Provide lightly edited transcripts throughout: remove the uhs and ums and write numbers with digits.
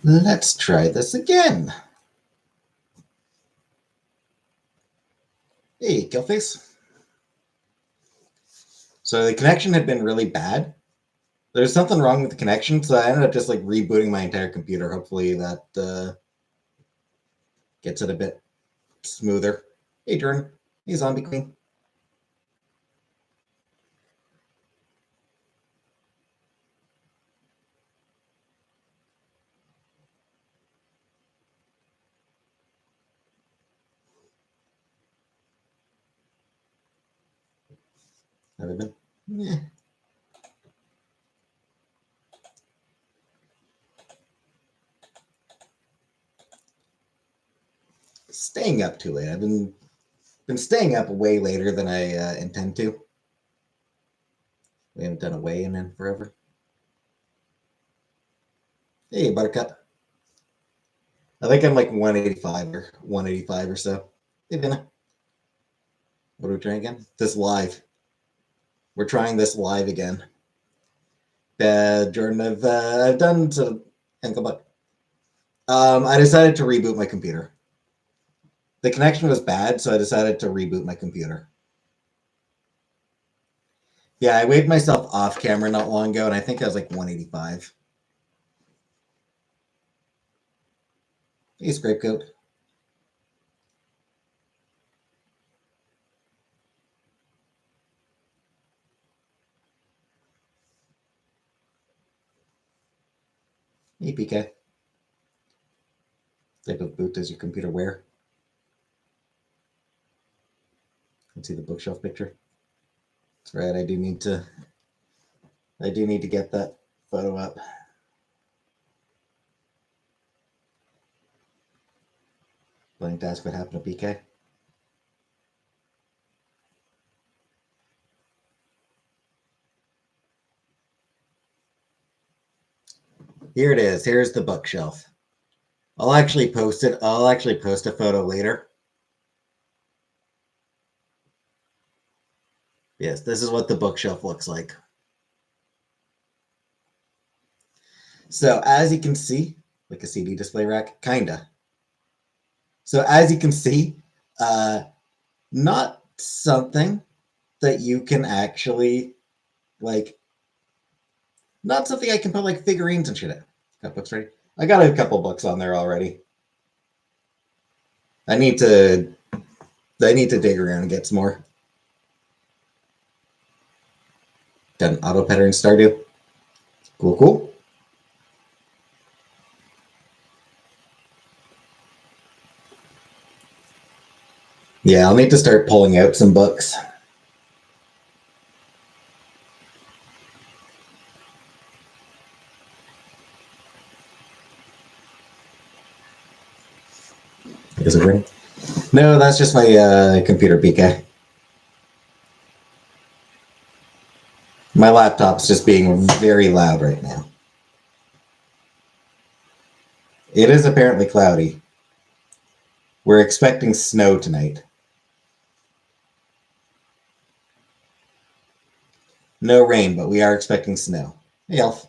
Let's try this again. Hey, Killface. So the connection had been really bad. There's something wrong with the connection, so I ended up just like rebooting my entire computer. Hopefully that gets it a bit smoother. Hey, Jordan. Hey, Zombie Queen. Have I been? Yeah. Staying up too late. I've been staying up way later than I intend to. We haven't done a weigh-in in forever. Hey, Buttercup. I think I'm like 185 or so. Hey, Vinna. What are we trying again? This live. We're trying this live again. Jordan, I've done so. Ankle butt. I decided to reboot my computer. The connection was bad, so I decided to reboot my computer. Yeah, I weighed myself off camera not long ago, and I think I was like 185. Hey, Scrapegoat. Hey, PK. Type of boot does your computer wear? Let's see the bookshelf picture. That's right. I do need to get that photo up. Planning to ask what happened to PK. Here it is. Here's the bookshelf. I'll actually post it. I'll actually post a photo later. Yes, this is what the bookshelf looks like. So as you can see, like a CD display rack, kinda. So as you can see, not something that you can actually like, not something I can put like figurines and shit in. Got books ready? I got a couple books on there already. I need to dig around and get some more. Got an auto pattern Stardew. Cool, cool. Yeah, I'll need to start pulling out some books. Is it ring? No, that's just my computer PK. My laptop's just being very loud right now. It is apparently cloudy. We're expecting snow tonight. No rain, but we are expecting snow. Hey, Elf.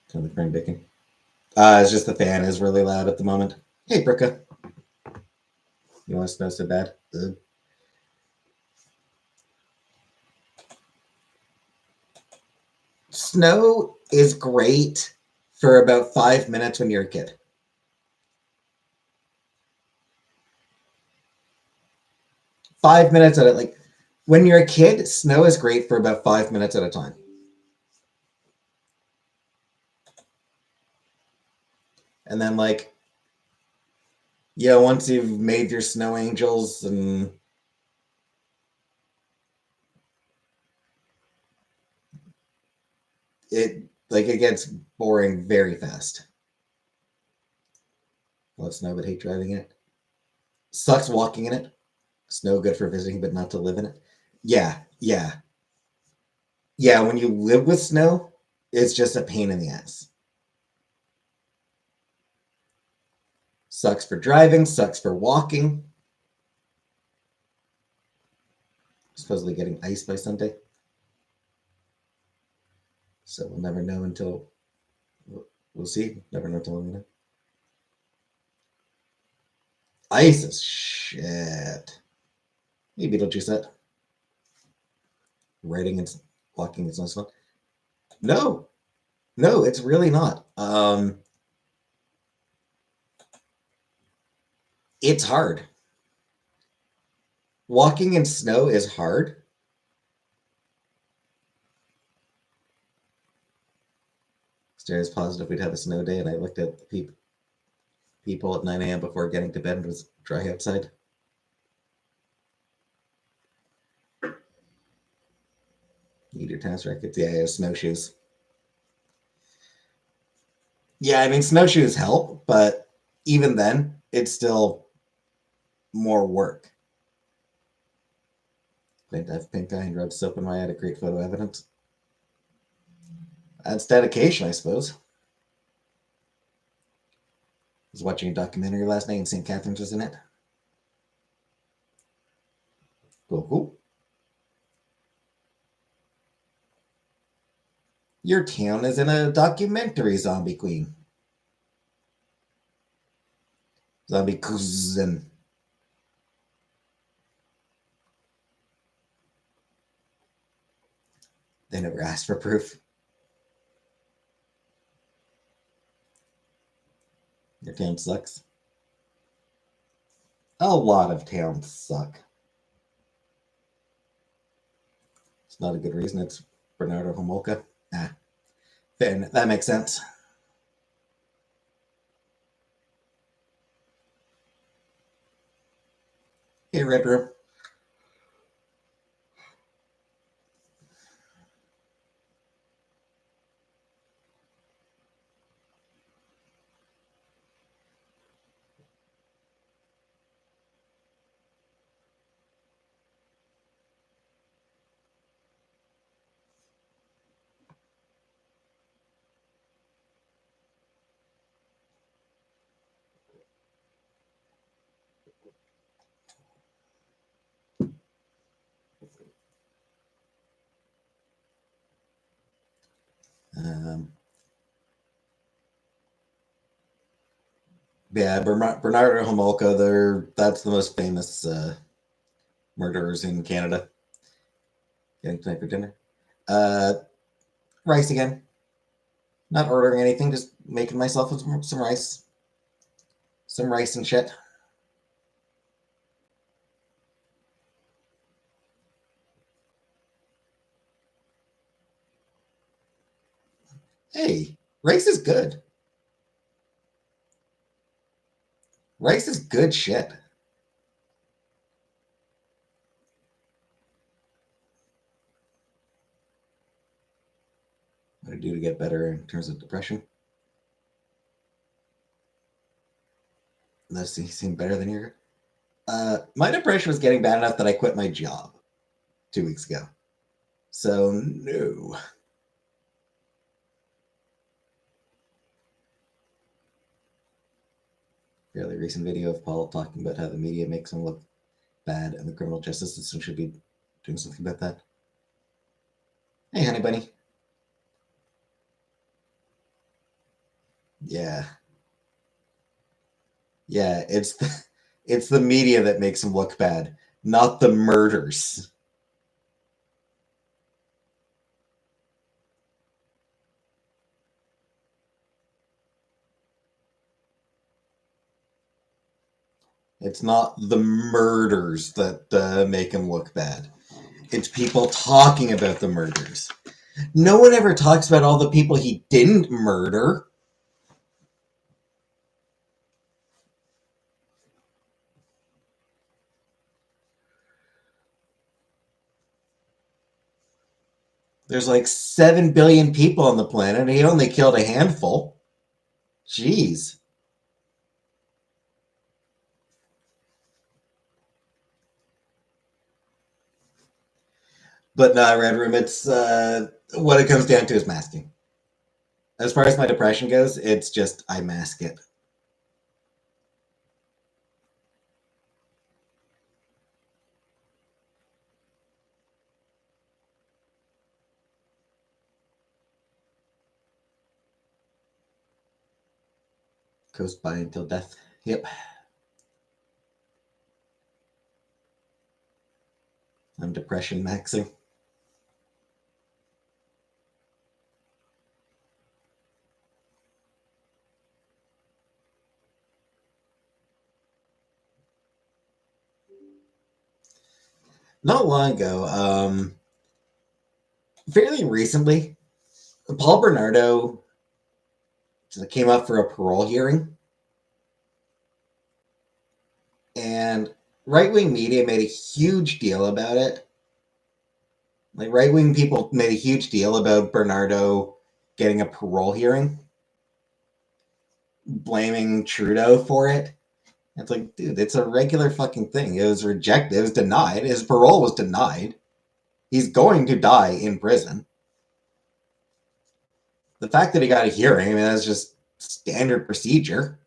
Turn the frame bacon. It's just the fan is really loud at the moment. Hey, Bricka. You want snow so bad? Ugh. Snow is great for about 5 minutes when you're a kid. Five minutes at it, like when you're a kid, snow is great for about 5 minutes at a time. And then, like, yeah, once you've made your snow angels and it gets boring very fast. Love snow, but hate driving in it. Sucks walking in it. Snow good for visiting, but not to live in it. Yeah, yeah. Yeah, when you live with snow, it's just a pain in the ass. Sucks for driving, sucks for walking. Supposedly getting ice by Sunday. So we'll never know until we'll see. Never know until we know. ISIS, shit. Hey, Beetlejuice, that writing and walking is not fun. No, no, it's really not. It's hard. Walking in snow is hard. Stairs positive we'd have a snow day, and I looked at the people at 9 a.m. before getting to bed and it was dry outside. Need your tennis rackets? Yeah, yeah, snowshoes. Yeah, I mean, snowshoes help, but even then, it's still more work. I have pink eye and rubbed soap in my eye to create photo evidence. That's dedication, I suppose. I was watching a documentary last night and St. Catharines was in it. Cool, cool. Your town is in a documentary, Zombie Queen. Zombie cousin. They never asked for proof. Your town sucks. A lot of towns suck. It's not a good reason. It's Bernardo Homolka. Ah, fair. That makes sense. Hey, Red Room. Um, yeah, Bernardo Homolka. That's the most famous murderers in Canada. Getting tonight for dinner. Uh, rice again. Not ordering anything, just making myself some rice. Some rice and shit. Hey, rice is good. Rice is good shit. What do I do to get better in terms of depression? Let's see, seem better than your. My depression was getting bad enough that I quit my job 2 weeks ago. So no. Fairly recent video of Paul talking about how the media makes him look bad and the criminal justice system should be doing something about that. Hey, honey bunny. Yeah. Yeah, it's the media that makes him look bad, not the murders. It's not the murders that make him look bad. It's people talking about the murders. No one ever talks about all the people he didn't murder. There's like 7 billion people on the planet, and he only killed a handful. Jeez. But no, Red Room, it's what it comes down to is masking. As far as my depression goes, it's just I mask it. Coast by until death. Yep. I'm depression maxing. Not long ago, fairly recently, Paul Bernardo came up for a parole hearing, and right-wing media made a huge deal about it. Like, right-wing people made a huge deal about Bernardo getting a parole hearing, blaming Trudeau for it. It's like, dude, it's a regular fucking thing. It was rejected. It was denied. His parole was denied. He's going to die in prison. The fact that he got a hearing, I mean, that's just standard procedure.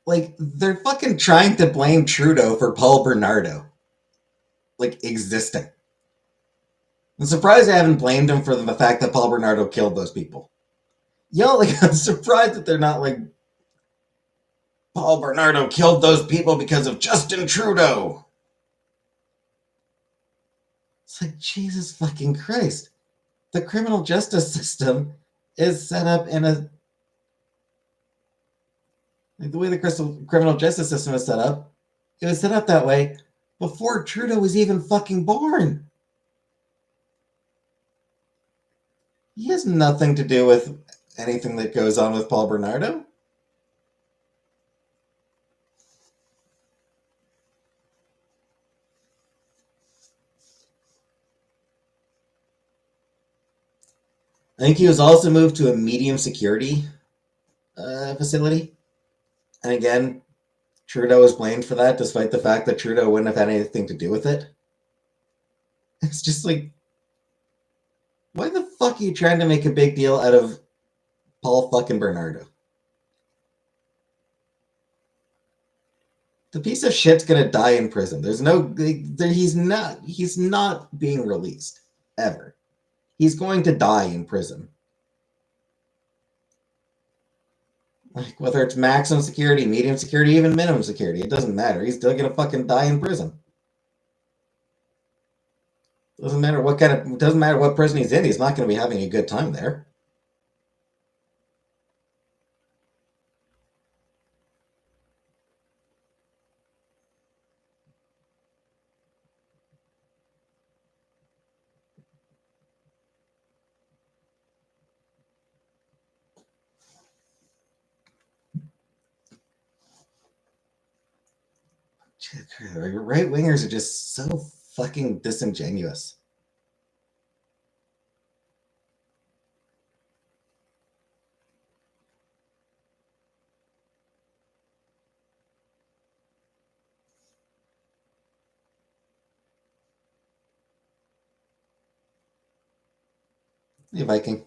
Like, they're fucking trying to blame Trudeau for Paul Bernardo, like, existing. I'm surprised I haven't blamed him for the fact that Paul Bernardo killed those people. Yo, like, I'm surprised that they're not like, Paul Bernardo killed those people because of Justin Trudeau. It's like, Jesus fucking Christ. The criminal justice system is set up in a... Like, the way the criminal justice system is set up, it was set up that way before Trudeau was even fucking born. He has nothing to do with anything that goes on with Paul Bernardo. I think he was also moved to a medium security facility. And again, Trudeau was blamed for that, despite the fact that Trudeau wouldn't have had anything to do with it. It's just like, why the fuck are you trying to make a big deal out of Paul fucking Bernardo? The piece of shit's gonna die in prison. There's no, he's not being released ever. He's going to die in prison. Like, whether it's maximum security, medium security, even minimum security, it doesn't matter. He's still gonna fucking die in prison. Doesn't matter what prison he's in. He's not gonna be having a good time there. Right wingers are just so fucking disingenuous. Hey, Viking.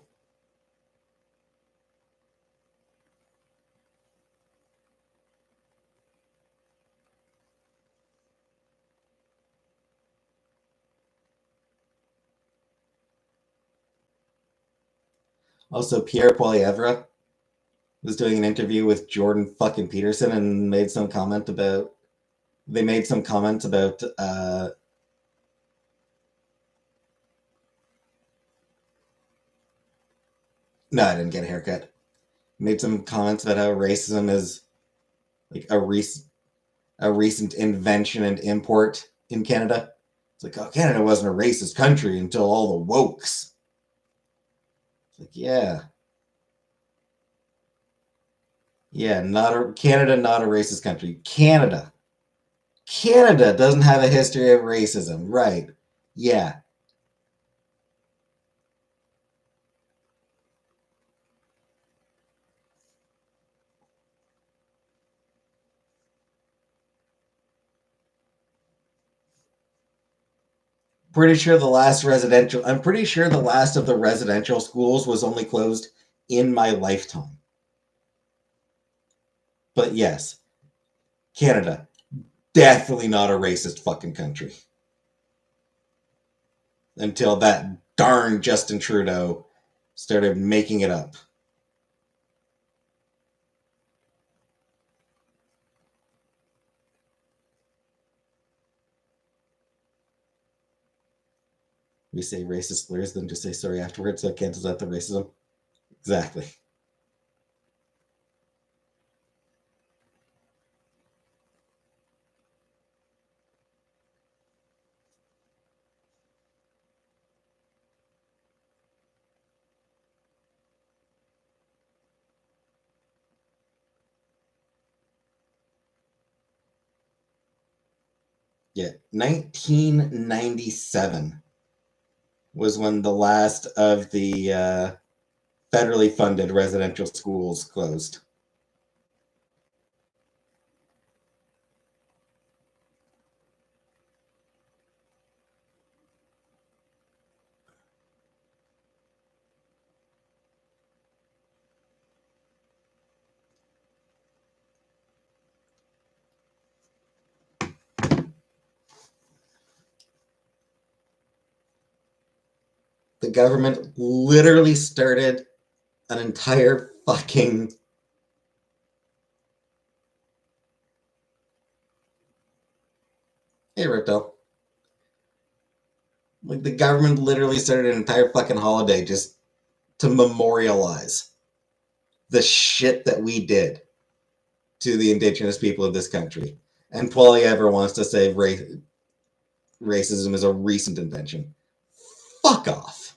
Also, Pierre Poilievre was doing an interview with Jordan fucking Peterson and made some comment about. They made some comments about. No, I didn't get a haircut. Made some comments about how racism is like a recent invention and import in Canada. It's like, oh, Canada wasn't a racist country until all the wokes. It's like, yeah. Yeah, Canada, not a racist country. Canada doesn't have a history of racism, right? Yeah. Pretty sure the last residential. I'm pretty sure the last of the residential schools was only closed in my lifetime. But yes, Canada, definitely not a racist fucking country. Until that darn Justin Trudeau started making it up. We say racist slurs, then just say sorry afterwards, so it cancels out the racism. Exactly. Yeah, 1997 was when the last of the federally funded residential schools closed. The government literally started an entire fucking hey Ripto. Like the government literally started an entire fucking holiday just to memorialize the shit that we did to the indigenous people of this country. And Poilievre wants to say racism is a recent invention. Fuck off.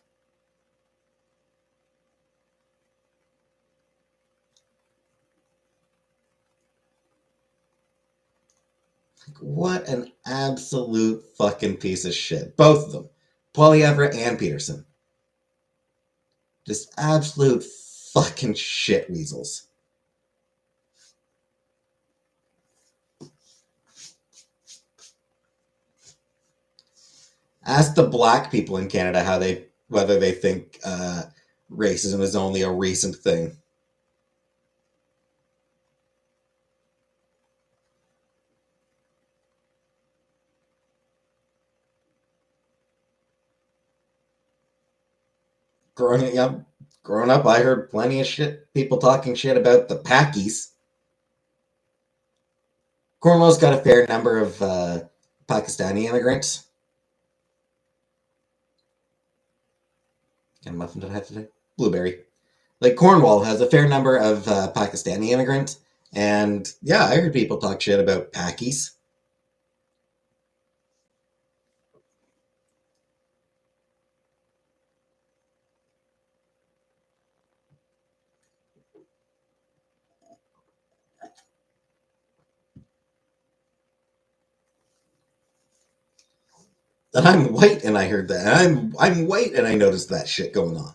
What an absolute fucking piece of shit. Both of them. Poilievre and Peterson. Just absolute fucking shit weasels. Ask the black people in Canada whether they think racism is only a recent thing. Growing up, I heard plenty of shit. People talking shit about the Pakis. Cornwall's got a fair number of Pakistani immigrants. What kind of muffin did I have today? Blueberry. Like Cornwall has a fair number of Pakistani immigrants, and yeah, I heard people talk shit about Pakis. And I'm white, and I heard that. And I'm white, and I noticed that shit going on.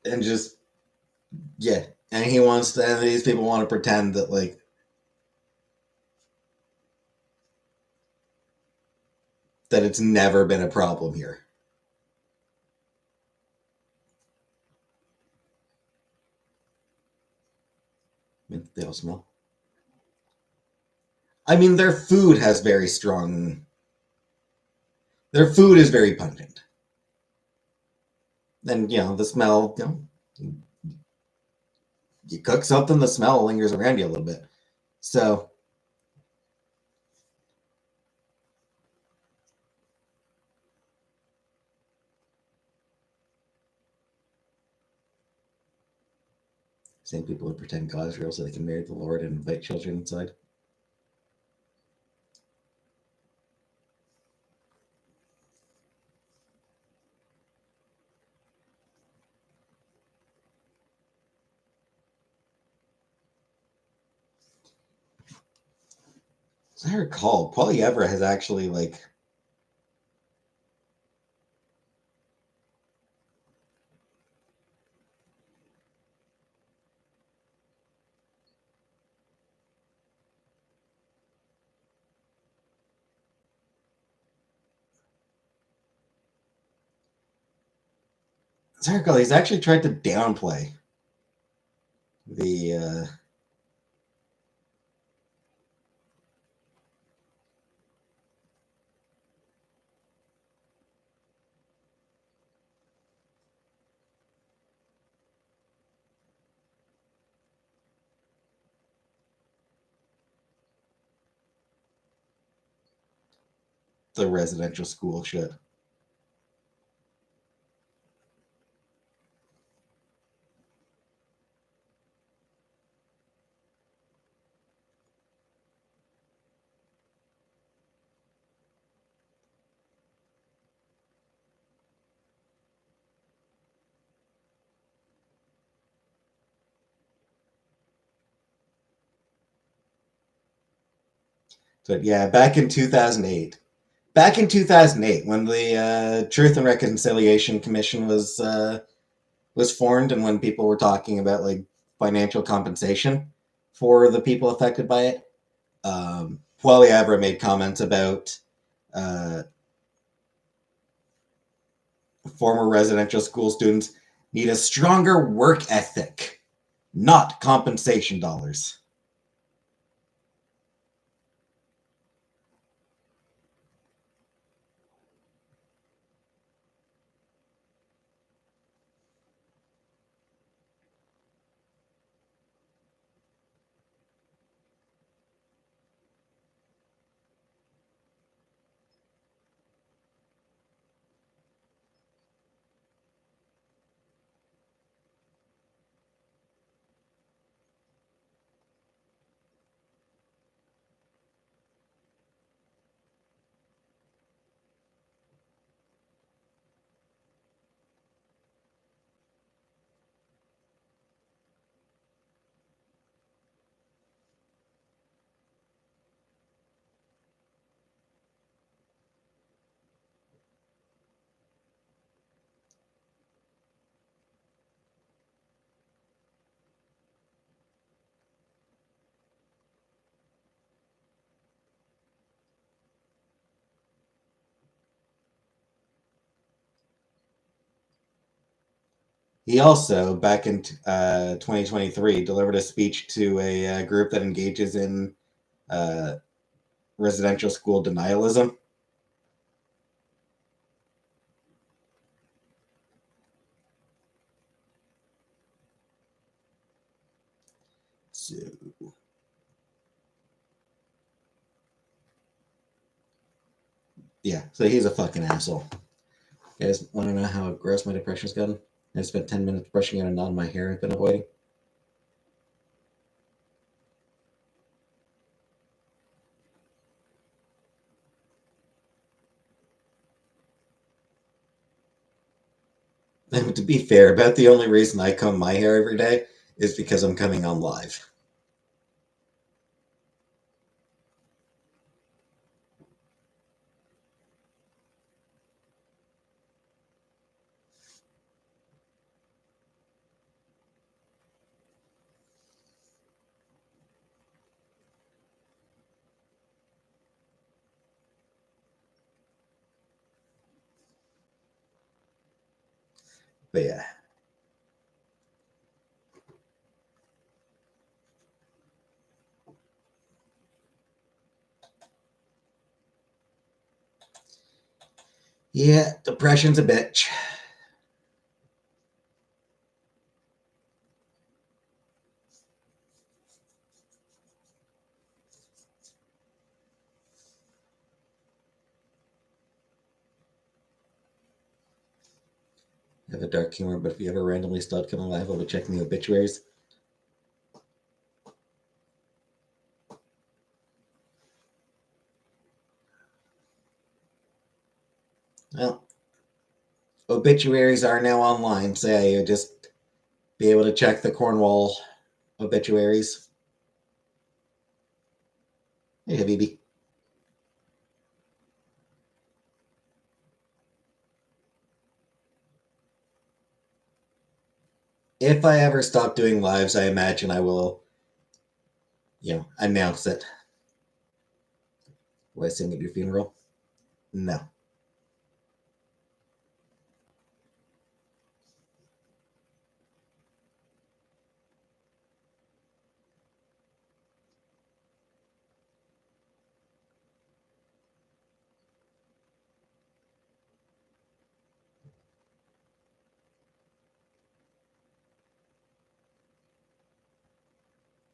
And just yeah, and he wants to. And these people want to pretend that that it's never been a problem here. I mean, they all smell. I mean, their food has very strong. Their food is very pungent. And the smell. You cook something, the smell lingers around you a little bit. So same people who pretend God is real so they can marry the Lord and invite children inside. As I recall, Poilievre has actually Zirkle, he's actually tried to downplay the residential school shit. But yeah, back in 2008. Back in 2008, when the Truth and Reconciliation Commission was formed, and when people were talking about like financial compensation for the people affected by it, Poilievre made comments about uh, former residential school students need a stronger work ethic, not compensation dollars. He also, back in 2023, delivered a speech to a group that engages in uh, residential school denialism. So, yeah, so he's a fucking asshole. You guys want to know how gross my depression's gotten? I spent 10 minutes brushing out a knot in my hair I've been avoiding. And to be fair, about the only reason I comb my hair every day is because I'm coming on live. But yeah. Yeah, depression's a bitch. I have a dark humor, but if you ever randomly start coming live, I'll be checking the obituaries. Well, obituaries are now online, so yeah, you just be able to check the Cornwall obituaries. Hey, Habibi. If I ever stop doing lives, I imagine I will, announce it. Will I sing at your funeral? No.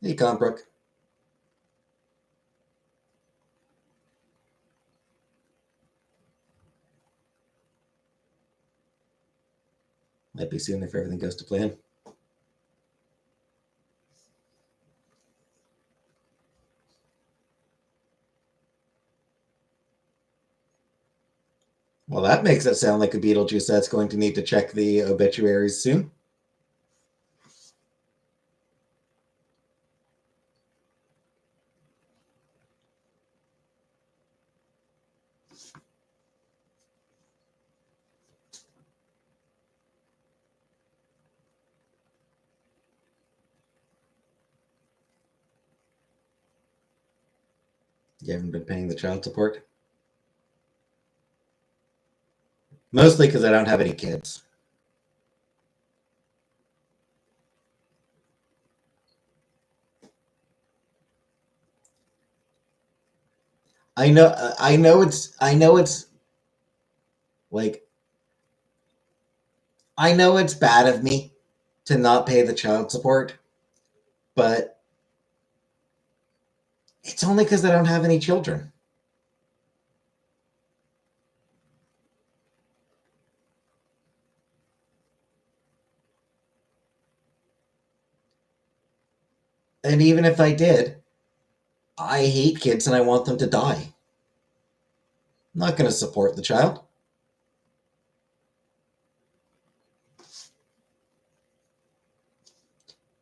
Hey, Conbrook. Might be soon if everything goes to plan. Well, that makes it sound like a Beetlejuice that's going to need to check the obituaries soon. You haven't been paying the child support? Mostly because I don't have any kids. I know it's like I know it's bad of me to not pay the child support, but it's only because I don't have any children. And even if I did, I hate kids and I want them to die. I'm not going to support the child.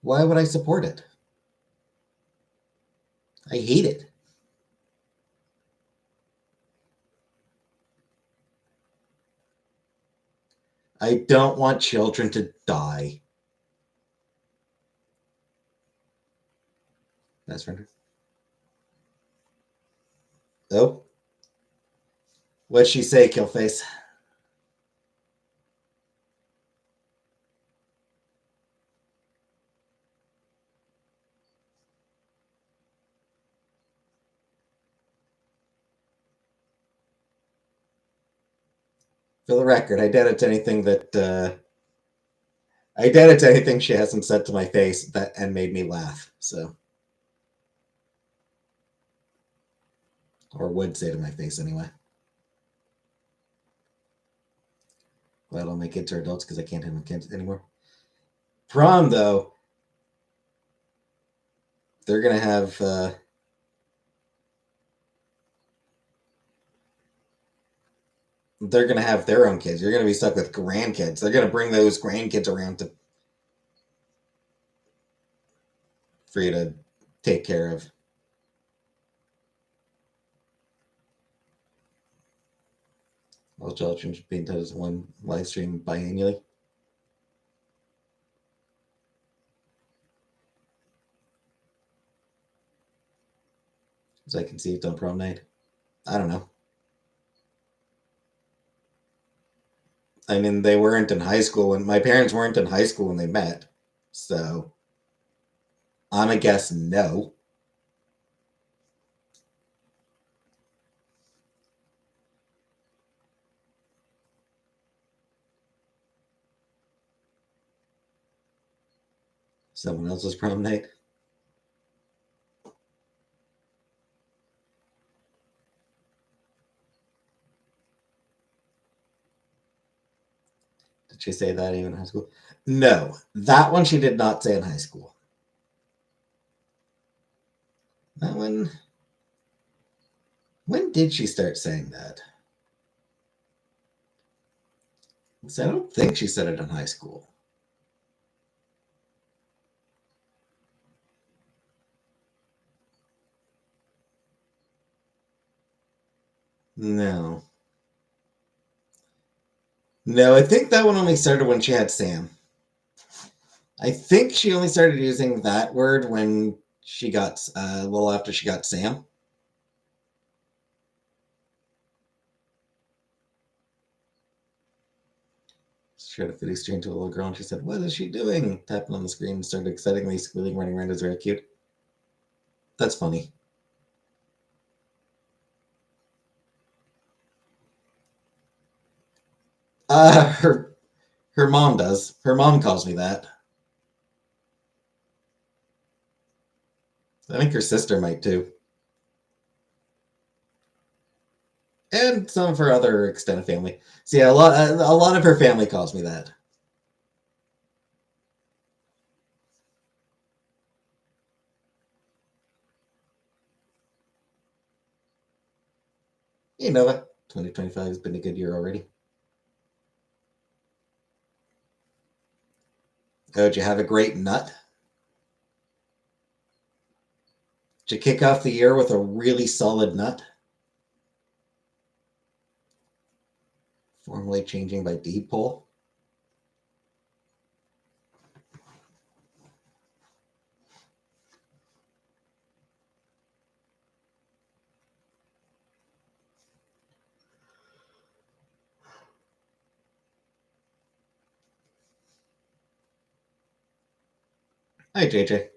Why would I support it? I hate it. I don't want children to die. Best friend. Oh. What'd she say, Killface? For the record, I doubt it's anything that I doubt it's anything she hasn't said to my face that and made me laugh. So, or would say to my face anyway. Glad all my kids are adults because I can't handle kids anymore. Prom though, they're gonna have they're gonna have their own kids. You're gonna be stuck with grandkids. They're gonna bring those grandkids around to for you to take care of. All children should be entitled to one live stream biannually. Was I conceived on prom night? I don't know. I mean, they weren't in high school when my parents weren't in high school when they met. So I'm a guess no. Someone else's prom night. Did she say that even in high school? No, that one she did not say in high school. That one. When did she start saying that? I don't think she said it in high school. No. No, I think that one only started when she had Sam. I think she only started using that word when she got a little after she got Sam. She tried to fit Easter into a little girl and she said, "What is she doing?" Tapping on the screen, started excitedly squealing, running around. Is very cute. That's funny. Her mom does. Her mom calls me that. I think her sister might too. And some of her other extended family. So yeah, a lot of her family calls me that. You know what? 2025 has been a good year already. Oh, did you have a great nut? Did you kick off the year with a really solid nut? Formally changing by deed poll? Hi, JJ.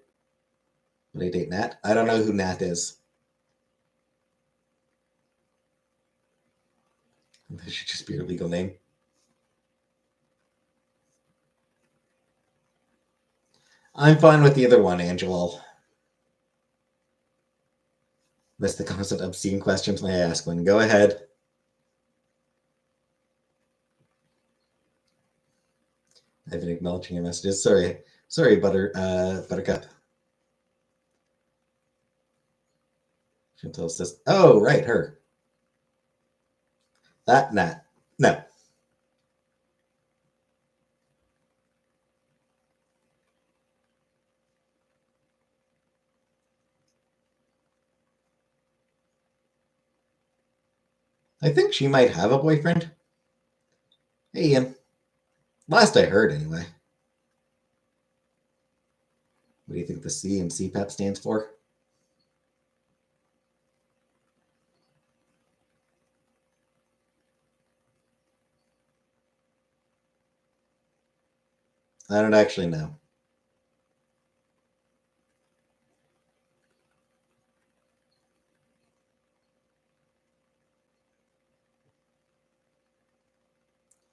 Would I date Nat? I don't know who Nat is. That should just be her legal name. I'm fine with either one, Angelo. Miss the constant obscene questions may I ask one. Go ahead. I've been acknowledging your messages. Sorry, Buttercup. Chantel says, "Oh, right, her. That Nat. No, I think she might have a boyfriend. Hey, Ian. Last I heard, anyway. What do you think the C in CPAP stands for? I don't actually know.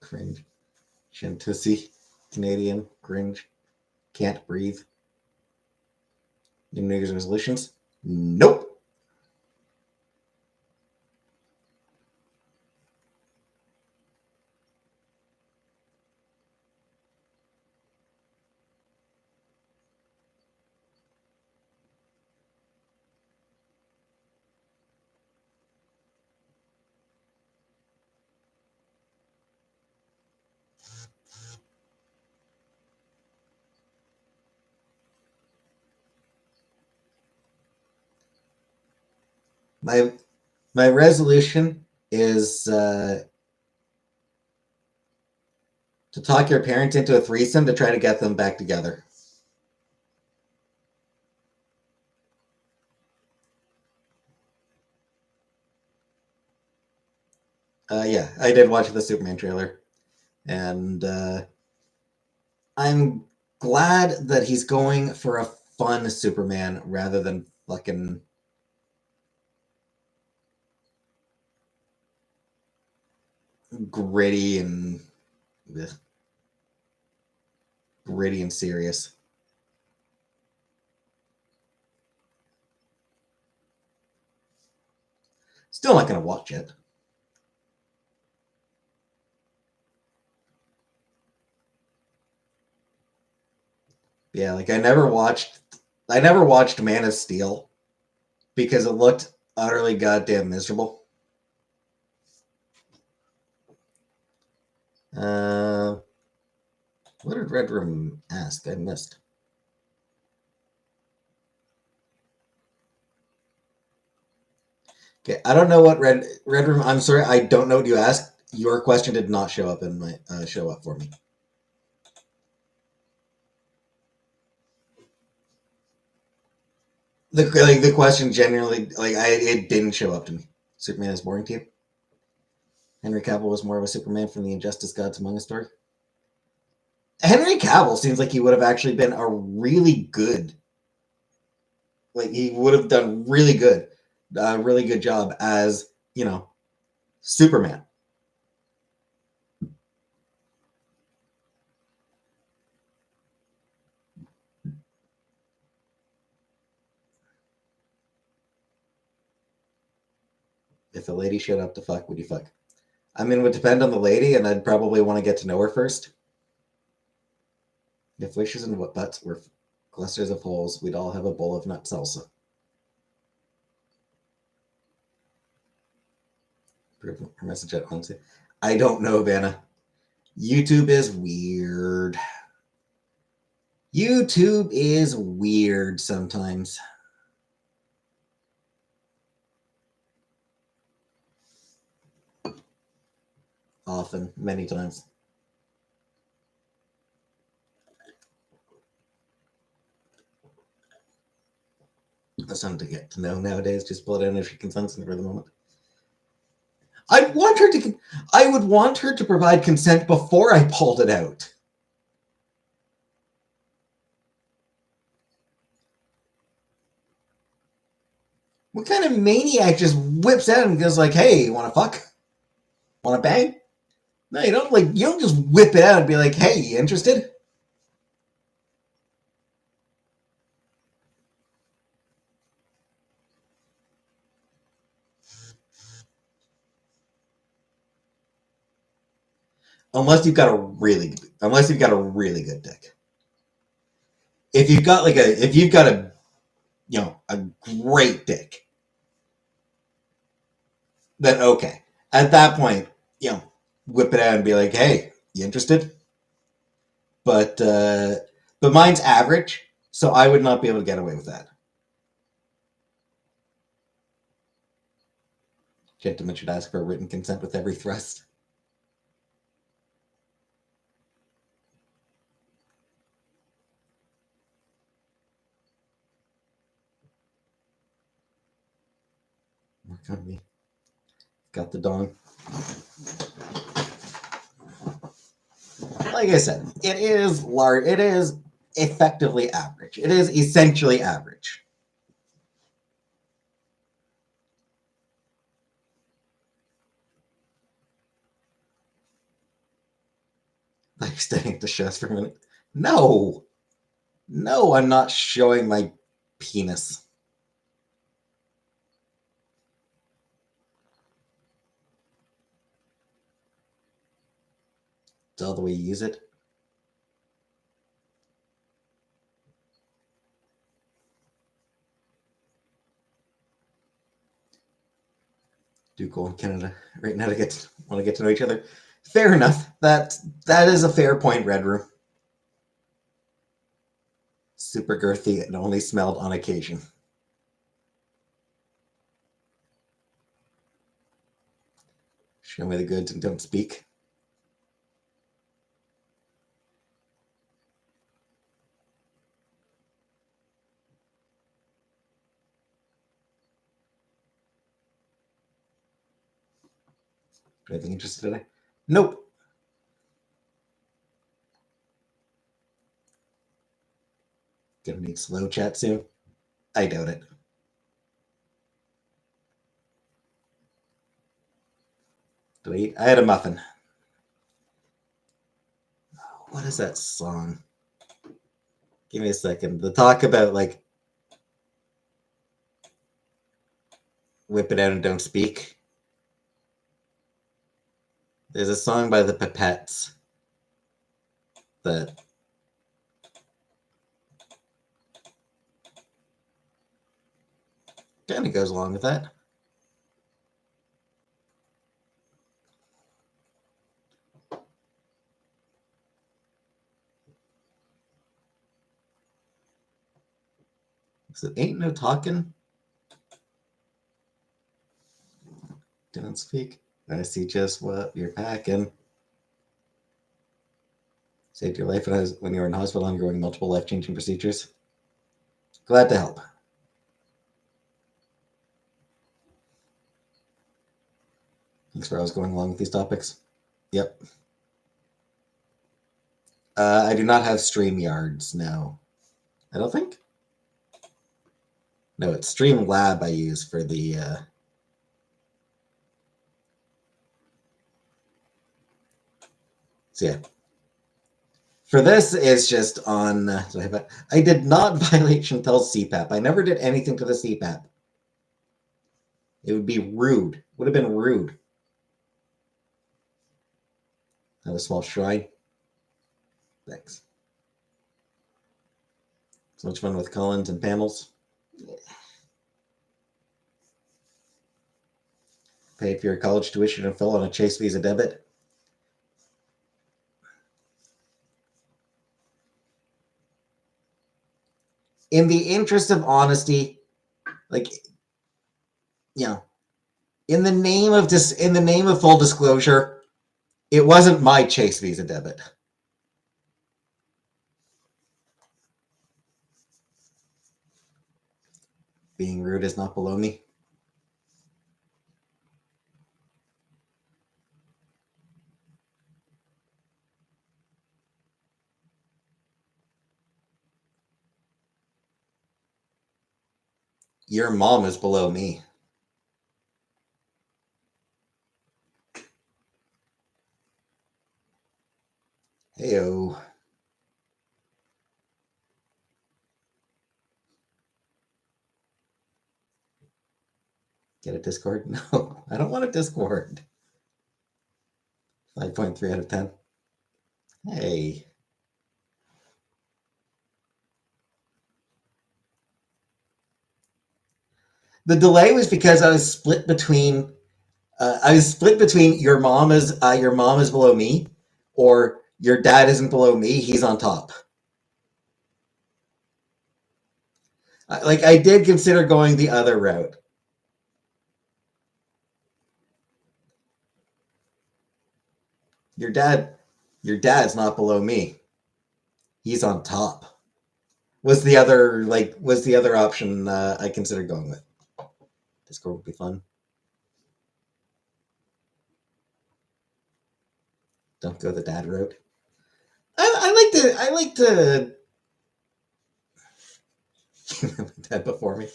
Cringe. Chantussi. Canadian. Cringe. Can't breathe. New Year's resolutions? Nope. My my resolution is to talk your parents into a threesome to try to get them back together. Yeah, I did watch the Superman trailer, and I'm glad that he's going for a fun Superman rather than fucking gritty and ugh, gritty and serious. Still not gonna watch it. Yeah, like I never watched Man of Steel because it looked utterly goddamn miserable. Uh, what did Red Room ask? I missed. Okay, I don't know what Red Room. I'm sorry, I don't know what you asked. Your question did not show up in my show up for me. The question generally it didn't show up to me. Superman is boring to you. Henry Cavill was more of a Superman from the Injustice Gods Among Us story. Henry Cavill seems like he would have actually been a really good, like he would have done really good job as Superman. If a lady showed up to fuck, would you fuck? I mean, it would depend on the lady, and I'd probably want to get to know her first. If wishes and butts were clusters of holes, we'd all have a bowl of nut salsa. Her message at home. I don't know, Vanna. YouTube is weird. YouTube is weird sometimes. Often, many times. That's something to get to know nowadays. Just pull it out if she consents for the moment. I would want her to provide consent before I pulled it out. What kind of maniac just whips out and goes like, "Hey, you want to fuck? Want to bang?" No, you don't. Like, you don't just whip it out and be like, "Hey, you interested?" Unless you've got a really good dick. If you've got a a great dick, then okay. At that point, whip it out and be like, "Hey, you interested?" But mine's average, so I would not be able to get away with that. Gentlemen should ask for written consent with every thrust. Work on me. Got the dong. Like I said, it is large. It is effectively average. It is essentially average. Like studying the shows for a minute. No, I'm not showing my penis. It's all the way you use it. Ducal and Canada right now want to get to know each other. Fair enough. That is a fair point, Red Room. Super girthy and only smelled on occasion. Show me the goods and don't speak. Anything interested today? Nope. Gonna need slow chat soon? I doubt it. Delete. I had a muffin. What is that song? Give me a second. The talk about like whip it out and don't speak. There's a song by the Pipettes that kind of goes along with that. So ain't no talking. Don't speak. I see just what you're packing. Saved your life when you were in hospital undergoing multiple life-changing procedures. Glad to help. Thanks for always going along with these topics. Yep. I do not have StreamYards, no. I don't think. No, it's Streamlab I use for the... So yeah. For this, it's just on... I did not violate Chantel's CPAP. I never did anything to the CPAP. It would be rude. Would have been rude. Have a small shrine. Thanks. So much fun with Collins and panels. Pay for your college tuition and fill on a Chase Visa debit. In the interest of honesty, like, in the name of full disclosure, it wasn't my Chase Visa debit. Being rude is not below me. Your mom is below me. Heyo. Get a Discord? No, I don't want a Discord. 5.3 out of 10. Hey. The delay was because I was split between your mom is below me, or your dad isn't below me, he's on top. Like, I did consider going the other route. Your dad's not below me. He's on top. Was the other option I considered going with. Discord would be fun. Don't go the dad route. I like to dad before me.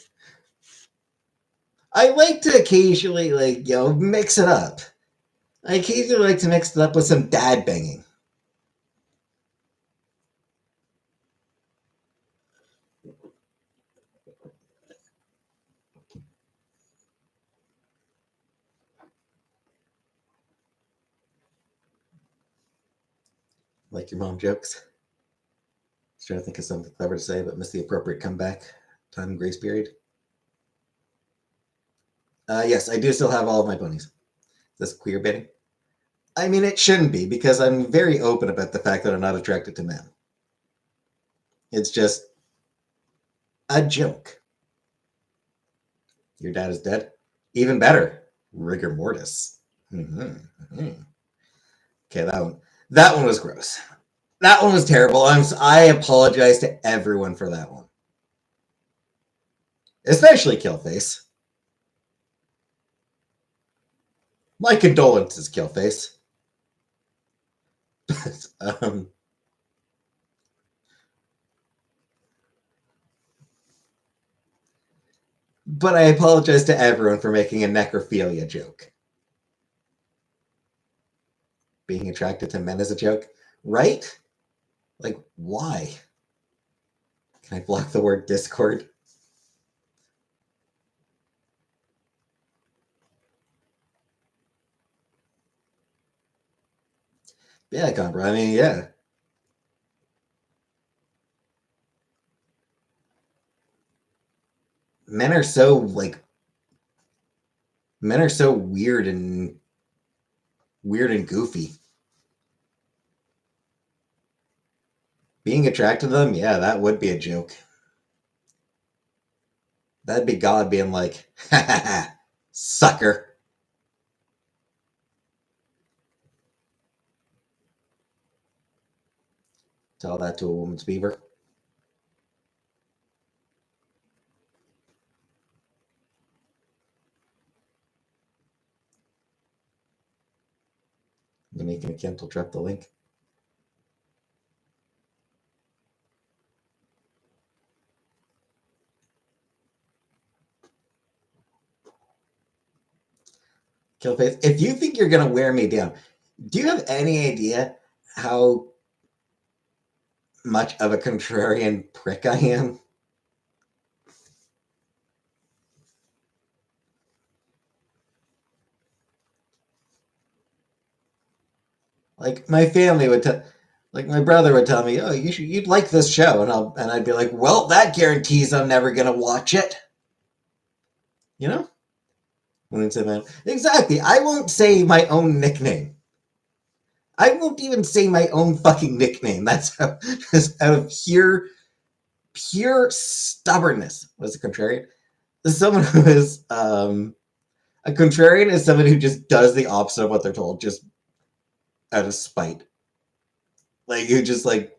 I like to occasionally mix it up. I occasionally like to mix it up with some dad banging. Like your mom jokes. I was trying to think of something clever to say, but missed the appropriate comeback time grace period. Yes, I do still have all of my bunnies. Is this queer baiting? I mean, it shouldn't be, because I'm very open about the fact that I'm not attracted to men. It's just a joke. Your dad is dead? Even better. Rigor mortis. Mm-hmm. Okay, that one was gross. That one was terrible. I apologize to everyone for that one. Especially Killface. My condolences, Killface. But I apologize to everyone for making a necrophilia joke. Being attracted to men is a joke, right? Like, why? Can I block the word Discord? Yeah, Gombra. I mean, yeah. Men are so weird and goofy. Being attracted to them, yeah, that would be a joke. That'd be God being like, ha ha ha, sucker. Tell that to a woman's beaver. Unique and Kent will drop the link. Killface, if you think you're gonna wear me down, do you have any idea how much of a contrarian prick I am? Like my family would tell, like my brother would tell me, "Oh, you'd like this show," and I'd be like, "Well, that guarantees I'm never gonna watch it." You know? Wouldn't say that exactly. I won't say my own nickname. I won't even say my own fucking nickname. That's just out of pure stubbornness. What's a contrarian? Someone who is a contrarian is someone who just does the opposite of what they're told, just out of spite. Like you just like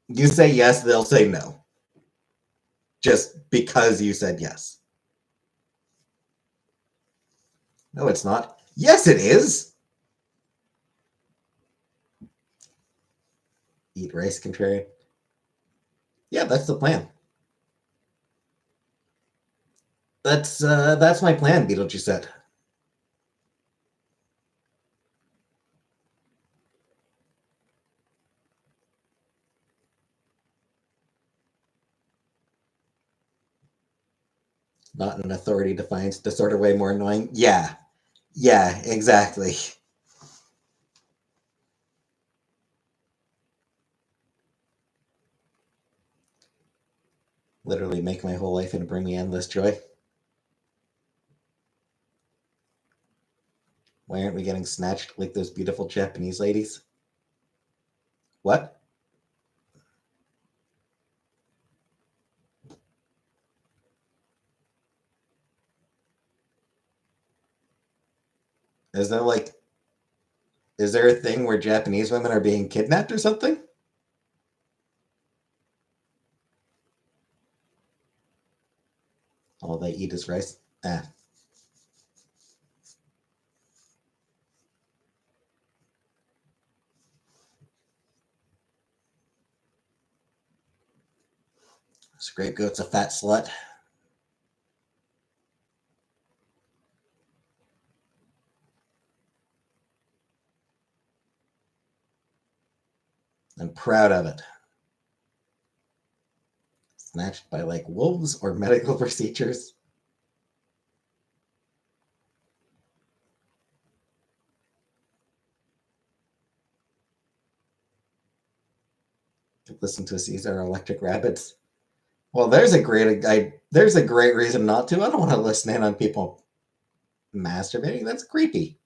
you say yes, they'll say no. Just because you said yes. No, it's not. Yes, it is. Eat rice, contrarian. Yeah, that's the plan. That's my plan, Beetlejuice said. Not an authority defiance disorder way more annoying. Yeah. Yeah, exactly. Literally make my whole life and bring me endless joy. Why aren't we getting snatched like those beautiful Japanese ladies? What? Is there like is there a thing where Japanese women are being kidnapped or something? All they eat is rice. Ah, scapegoat's a fat slut. I'm proud of it. Snatched by like wolves or medical procedures. Listen to Caesar Electric Rabbits. Well, there's a great reason not to. I don't want to listen in on people masturbating. That's creepy.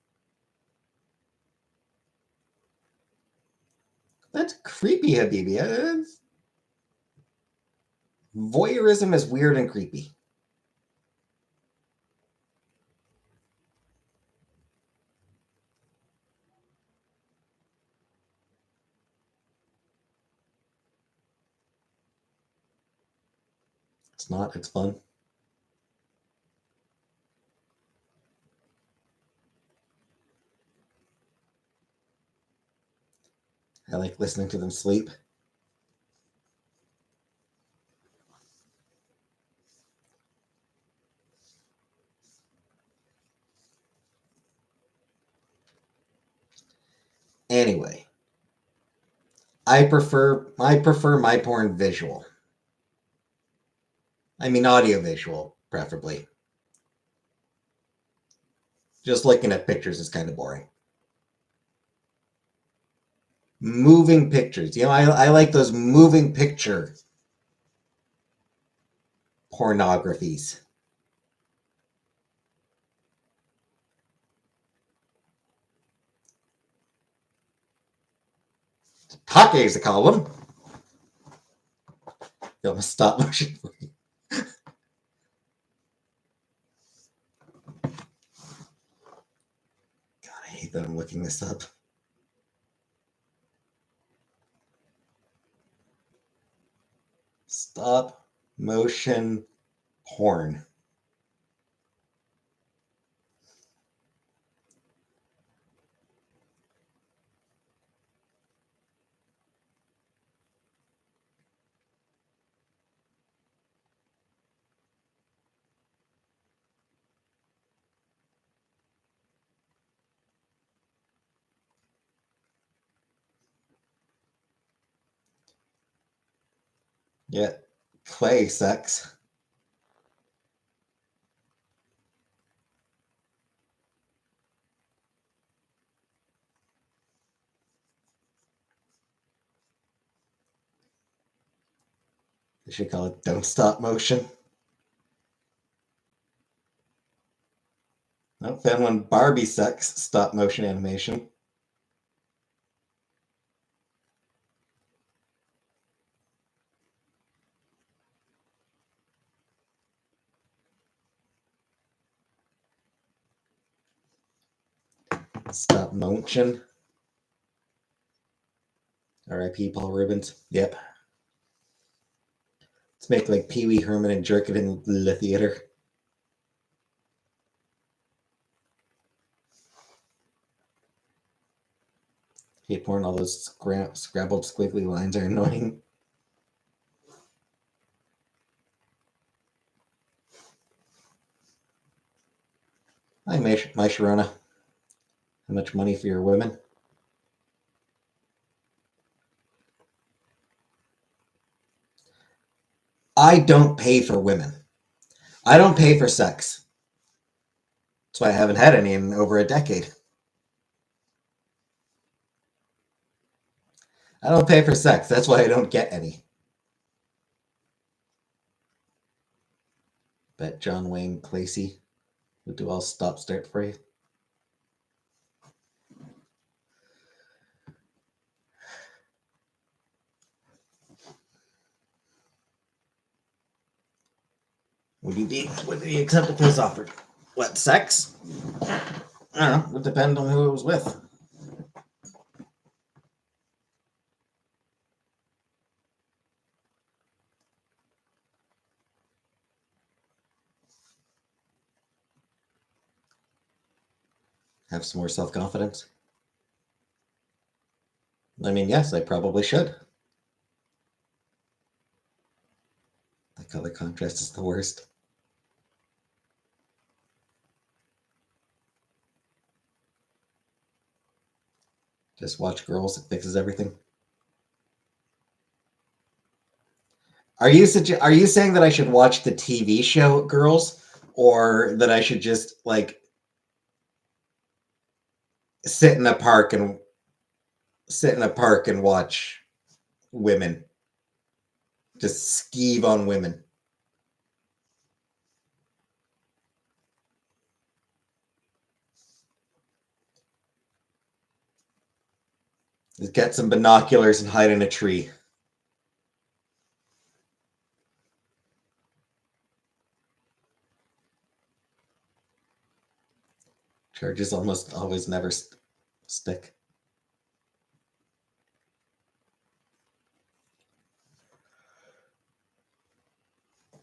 That's creepy, Habibi. Voyeurism is weird and creepy. It's not. It's fun. I like listening to them sleep. Anyway, I prefer my porn visual. I mean audio visual, preferably. Just looking at pictures is kind of boring. Moving pictures. I like those moving picture pornographies. Takes to call them. You have a stop motion. God, I hate that I'm looking this up. Stop motion porn. Yeah, clay sex. They should call it Don't Stop Motion. Oh, found one Barbie Sex stop motion animation. Stop motion. R.I.P. Paul Rubens. Yep. Let's make like Pee Wee Herman and jerk it in the theater. Hate porn. All those scrabbled squiggly lines are annoying. Hi, my Sharona. How much money for your women? I don't pay for women. I don't pay for sex. That's why I haven't had any in over a decade. I don't pay for sex. That's why I don't get any. Bet John Wayne Clacy would do all stop start for you. Would he accept if it was offered? What, sex? I don't know. It would depend on who it was with. Have some more self-confidence? I mean, yes, I probably should. The color contrast is the worst. Just watch Girls. It fixes everything. Are you saying that I should watch the TV show Girls, or that I should just like sit in a park and watch women? Just skeeve on women. Just get some binoculars and hide in a tree. Charges almost always never stick.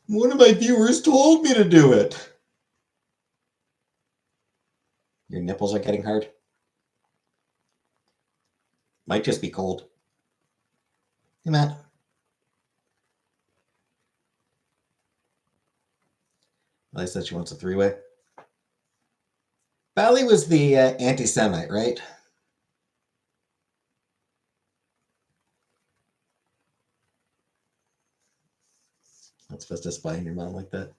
One of my viewers told me to do it. Your nipples are getting hard. Might just be cold. Hey, Matt. I said she wants a three-way. Bally was the anti-Semite, right? Not supposed to spy on your mom like that.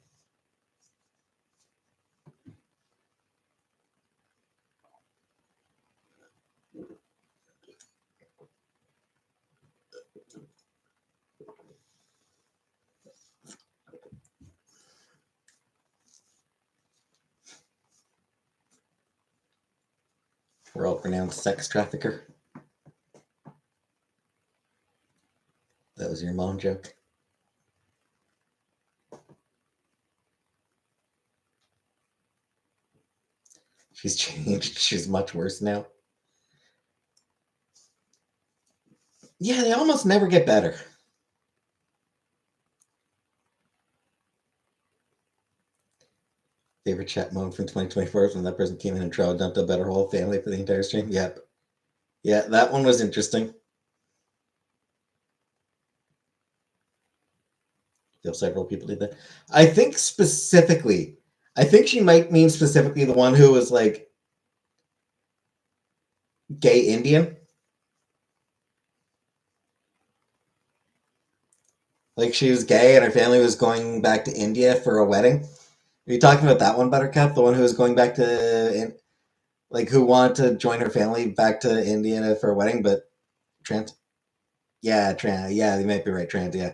World-renowned sex trafficker. That was your mom joke. She's changed. She's much worse now. Yeah, they almost never get better. Favorite chat moment from 2024 when that person came in and trial dumped a better whole family for the entire stream. Yep. Yeah, that one was interesting. Feel several people did that. I think she might mean specifically the one who was like gay Indian. Like she was gay and her family was going back to India for a wedding. Are you talking about that one, Buttercup? The one who was going back to, like, who wanted to join her family back to India for a wedding, but trans? Yeah, trans. Yeah, you might be right, trans, yeah.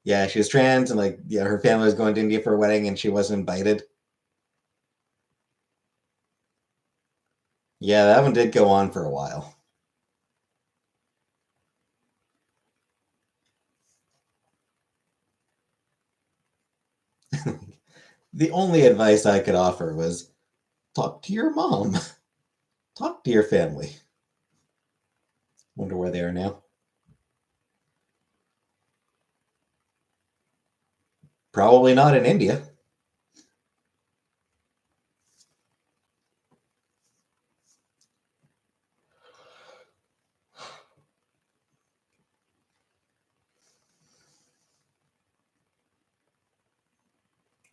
Yeah, she was trans, and like, yeah, her family was going to India for a wedding, and she wasn't invited. Yeah, that one did go on for a while. The only advice I could offer was talk to your mom, talk to your family. Wonder where they are now. Probably not in India.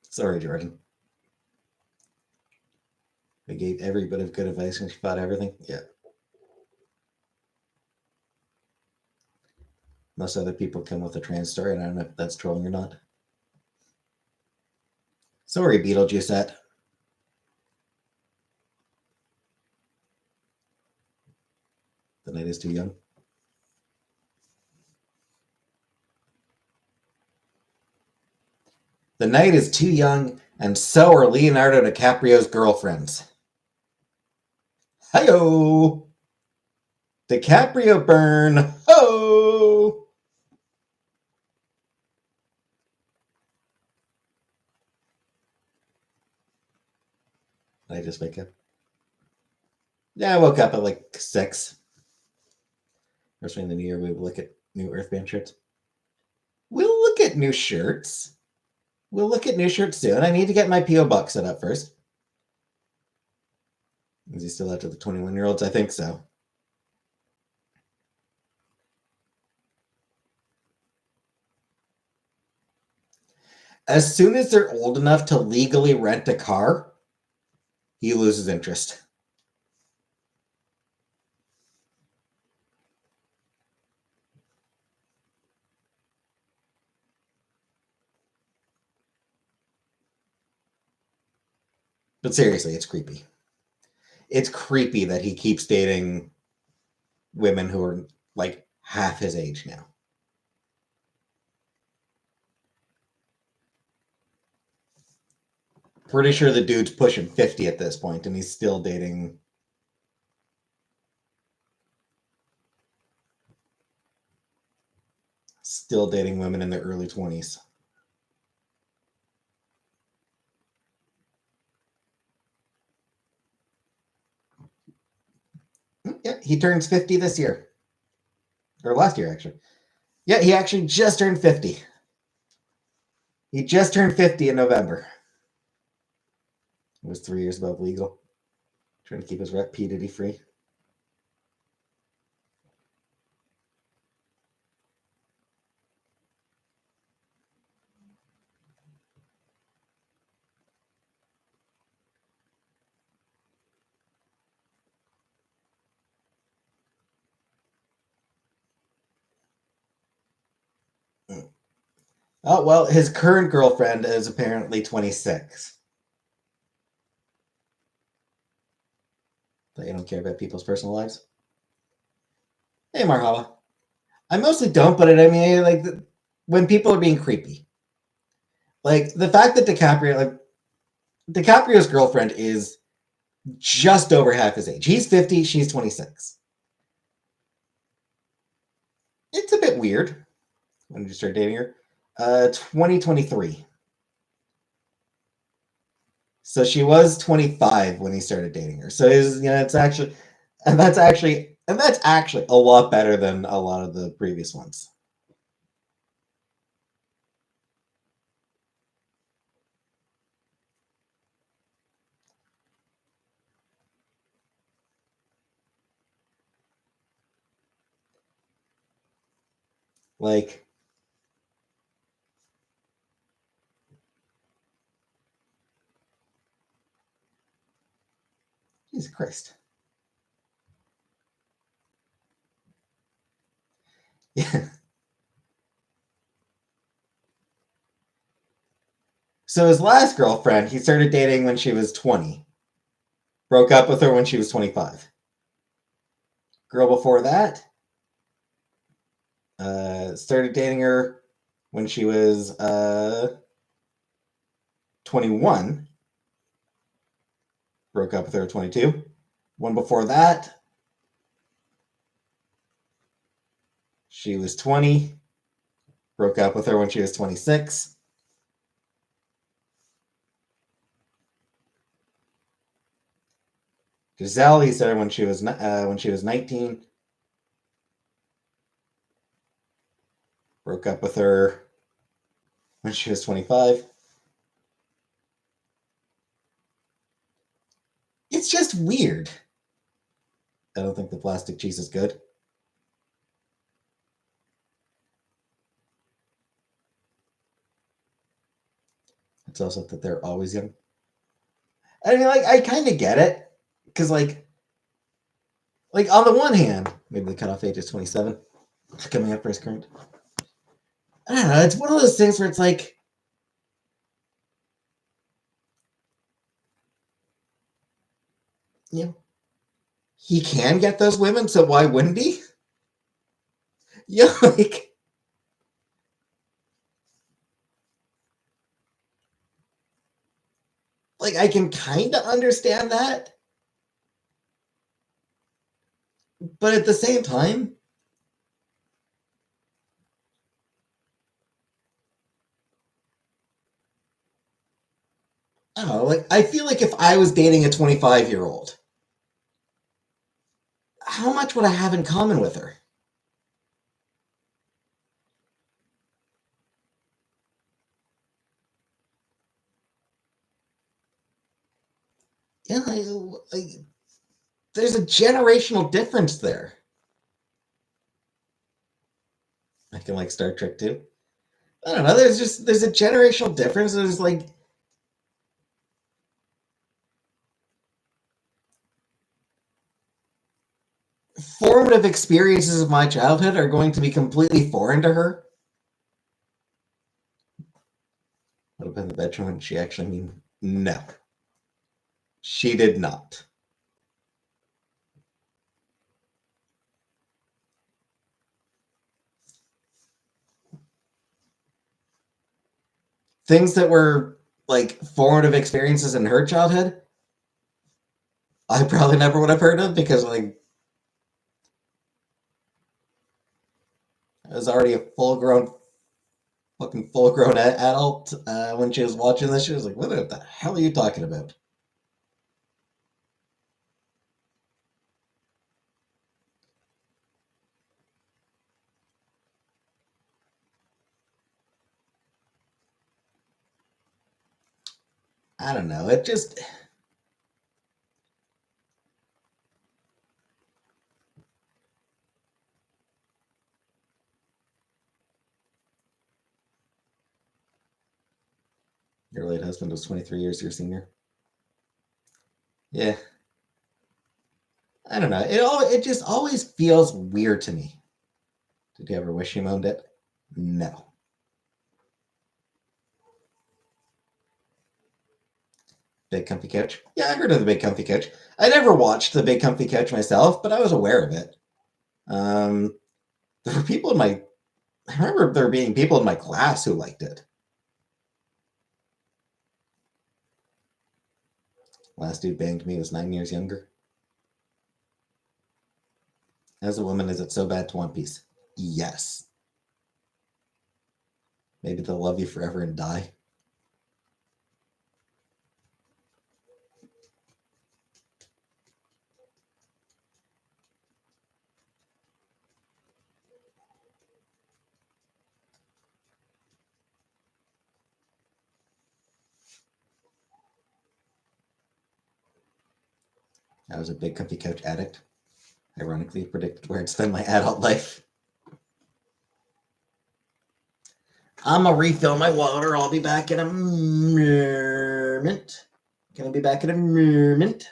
Sorry, Jordan. I gave every bit of good advice and she fought everything. Yeah. Most other people come with a trans story, and I don't know if that's trolling or not. Sorry, Beetlejuice. The night is too young. The night is too young, and so are Leonardo DiCaprio's girlfriends. Hi-yo! DiCaprio burn. Ho! Did I just wake up? Yeah, I woke up at like 6. First thing in the new year, we will look at new Earthband shirts. We'll look at new shirts. We'll look at new shirts soon. I need to get my P.O. box set up first. Is he still out to the 21-year-olds? I think so. As soon as they're old enough to legally rent a car, he loses interest. But seriously, it's creepy. It's creepy that he keeps dating women who are like half his age now. Pretty sure the dude's pushing 50 at this point, and he's still dating. Still dating women in their early 20s. Yeah, he turns 50 this year. Or last year, actually. Yeah, he actually just turned 50. He just turned 50 in November. It was 3 years above legal. Trying to keep his rep P. Diddy free. Oh, well, his current girlfriend is apparently 26. They don't care about people's personal lives. Hey, Marhaba. I mostly don't, but I mean, like, when people are being creepy. Like, the fact that DiCaprio's girlfriend is just over half his age. He's 50, she's 26. It's a bit weird. When did you start dating her? 2023. So she was 25 when he started dating her. So it's actually, and that's actually a lot better than a lot of the previous ones. Like, Jesus Christ. Yeah. So his last girlfriend, he started dating when she was 20. Broke up with her when she was 25. Girl before that, started dating her when she was 21. Broke up with her at 22. One before that, she was 20. Broke up with her when she was 26. Giselle, he started when she was 19. Broke up with her when she was 25. It's just weird. I don't think the plastic cheese is good. It's also that they're always young. I mean, like, I kind of get it. Because, like, on the one hand, maybe the cutoff age is 27. Coming up for his current. I don't know. It's one of those things where it's like, you know, he can get those women, so why wouldn't he? Yeah, like I can kind of understand that, but at the same time, I don't know. Like I feel like if I was dating a 25-year-old, how much would I have in common with her? Yeah, there's a generational difference there. I can like Star Trek too. I don't know. There's a generational difference. There's like formative experiences of my childhood are going to be completely foreign to her. Would have been the bedroom when she actually mean no. She did not. Things that were like formative experiences in her childhood, I probably never would have heard of because like I was already a full grown adult when she was watching this. She was like, "What the hell are you talking about?" I don't know. It just your late husband was 23 years your senior. Yeah, I don't know. It just always feels weird to me. Did you ever wish you owned it? No. Big Comfy Couch? Yeah, I heard of the Big Comfy Couch. I never watched the Big Comfy Couch myself, but I was aware of it. Um, there were people in my. I remember there being people in my class who liked it. Last dude banged me was 9 years younger. As a woman, is it so bad to want peace? Yes. Maybe they'll love you forever and die. I was a big comfy couch addict. Ironically, predicted where I'd spend my adult life. I'm gonna refill my water. I'll be back in a moment. Gonna be back in a moment.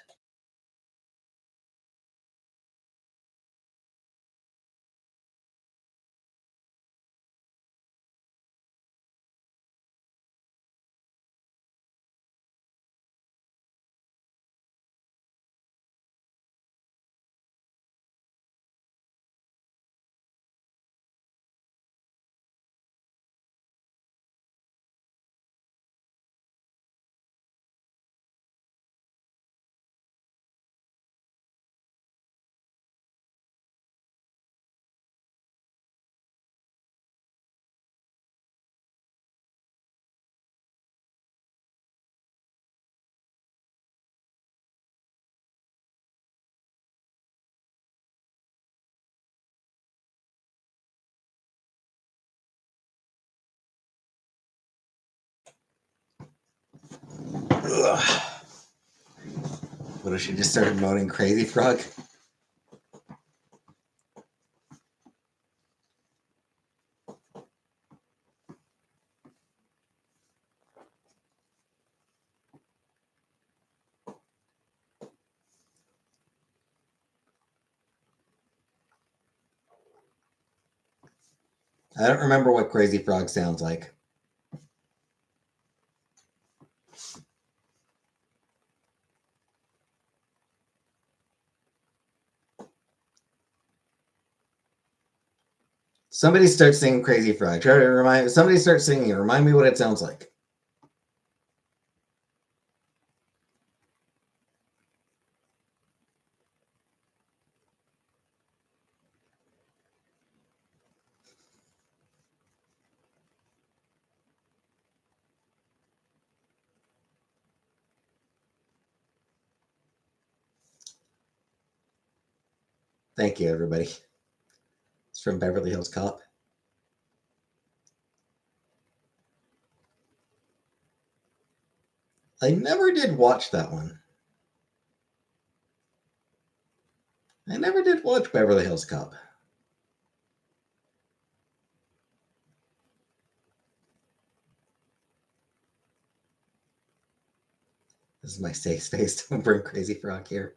Ugh. What if she just started moaning Crazy Frog? I don't remember what Crazy Frog sounds like. Somebody start singing Crazy Frog. Try to remind somebody start singing. Remind me what it sounds like. Thank you, everybody. It's from Beverly Hills Cop. I never did watch that one. I never did watch Beverly Hills Cop. This is my safe space. Don't bring Crazy Frog here.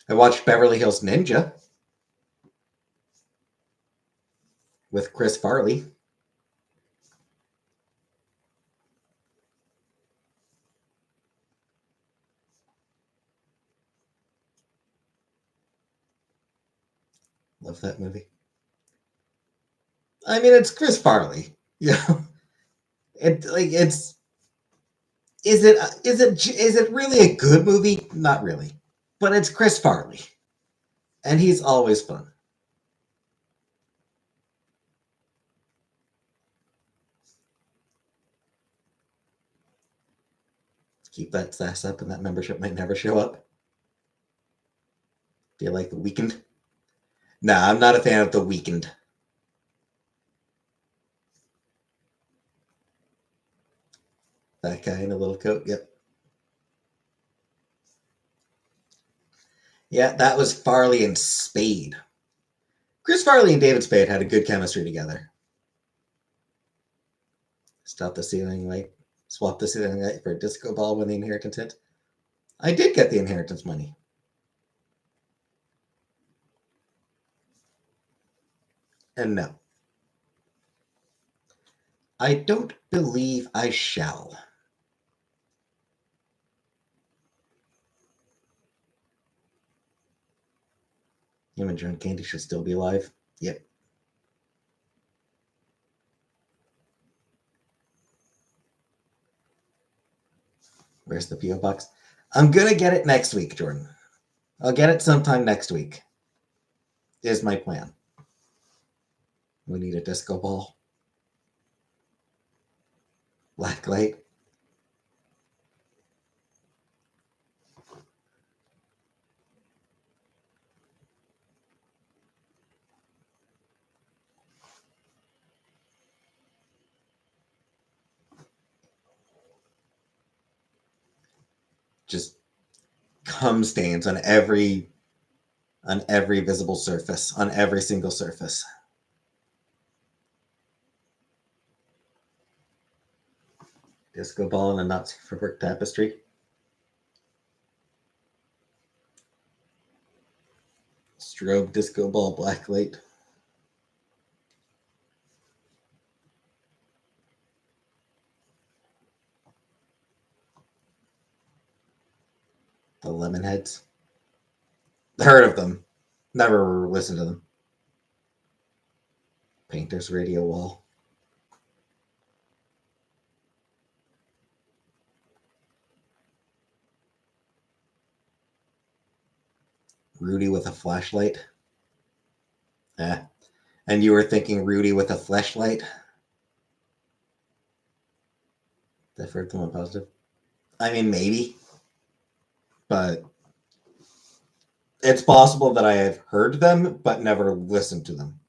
I watched Beverly Hills Ninja with Chris Farley. Love that movie. I mean, it's Chris Farley. Yeah, it's. Is it really a good movie? Not really, but it's Chris Farley, and he's always fun. Keep that sass up, and that membership might never show up. Do you like The Weeknd? Nah, I'm not a fan of The Weeknd. That guy in a little coat. Yep. Yeah, that was Farley and Spade. Chris Farley and David Spade had a good chemistry together. Stop the ceiling light. Swap the ceiling light for a disco ball when the inheritance hit. I did get the inheritance money. And no. I don't believe I shall. Him and John Candy should still be alive. Yep. Where's the P.O. box? I'm gonna get it next week, Jordan. I'll get it sometime next week. Is my plan. We need a disco ball. Black light. Just cum stains on every visible surface, on every single surface. Disco ball and a Nazi for work tapestry. Strobe disco ball black light. The Lemonheads. Heard of them. Never listened to them. Painter's Radio Wall. Rudy with a flashlight. Eh. And you were thinking Rudy with a flashlight? Different than one positive? I mean, maybe. But it's possible that I have heard them, but never listened to them.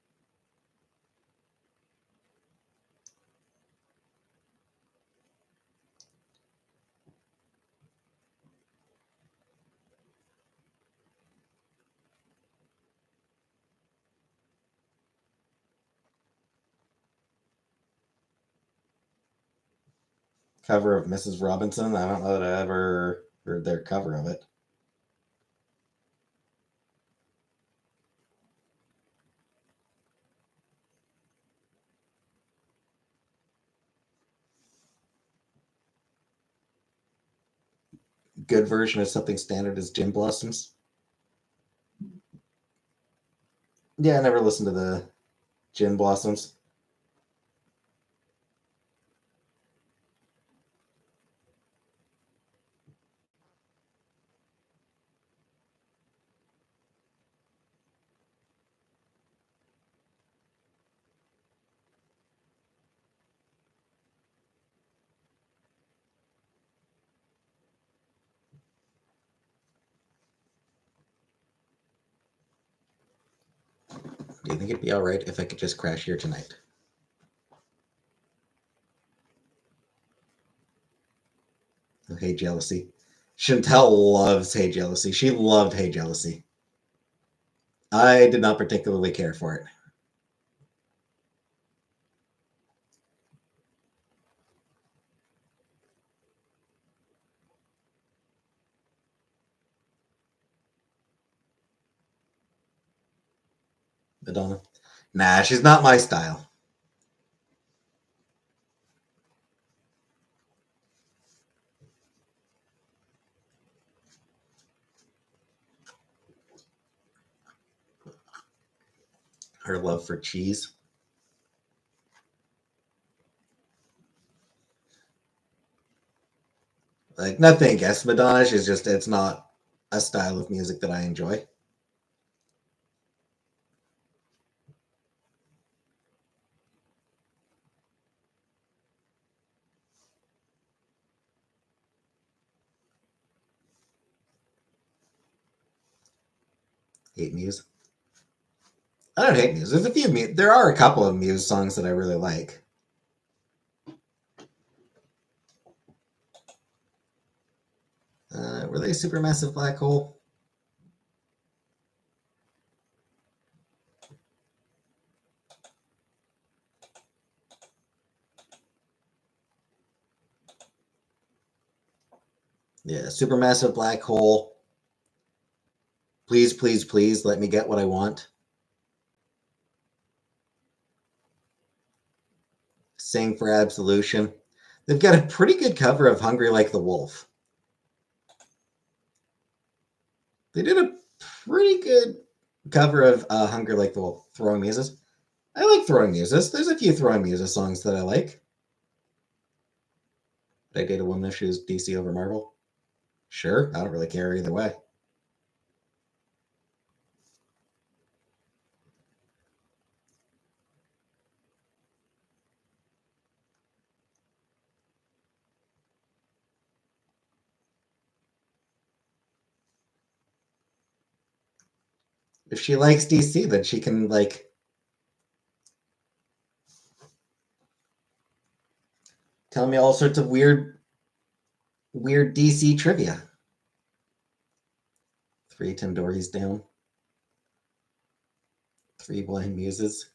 cover of Mrs. Robinson. I don't know that I ever heard their cover of it. Good version of something standard is Gin Blossoms. Yeah, I never listened to the Gin Blossoms. Do you think it'd be all right if I could just crash here tonight? Oh, Hey Jealousy. Chantel loves Hey Jealousy. She loved Hey Jealousy. I did not particularly care for it. Madonna. Nah, she's not my style. Her love for cheese. Like, nothing against Madonna. She's just, it's not a style of music that I enjoy. Hate Muse. I don't hate Muse. There's a few Muse. There are a couple of Muse songs that I really like. Were they Supermassive Black Hole? Yeah, Supermassive Black Hole. Please, please, please let me get what I want. Sing for Absolution. They've got a pretty good cover of Hungry Like the Wolf. They did a pretty good cover of Hungry Like the Wolf. Throwing Muses. I like Throwing Muses. There's a few Throwing Muses songs that I like. Did I date a woman if she was DC over Marvel? Sure, I don't really care either way. If she likes DC, then she can like tell me all sorts of weird DC trivia. 3 Tandoori's down. 3 Blind Muses.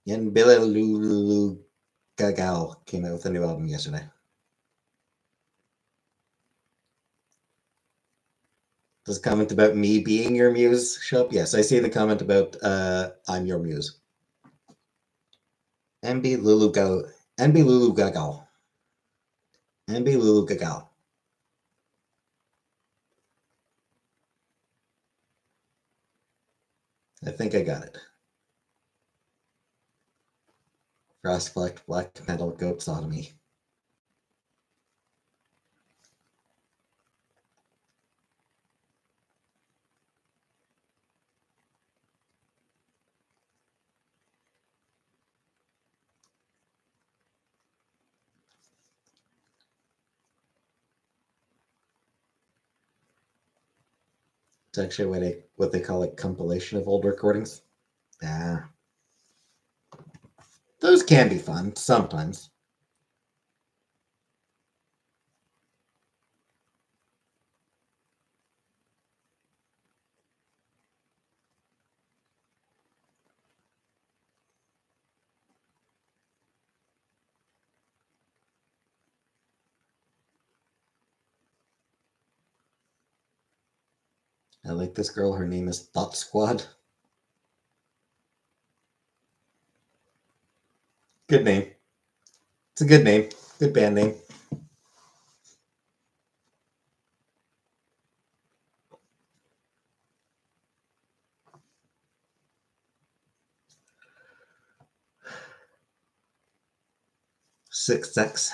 And Billy Lulu Gagal came out with a new album yesterday. Does a comment about me being your muse show up? Yes, I see the comment about I'm your muse. MB Lulu Go NB Lulu Gagal. NB Lulu Gagal. I think I got it. Frostfleck, Black Metal, Goat Sodomy. It's actually what they call a compilation of old recordings. Ah, those can be fun sometimes. I like this girl. Her name is Thought Squad. Good name. It's a good name. Good band name. Six Sex.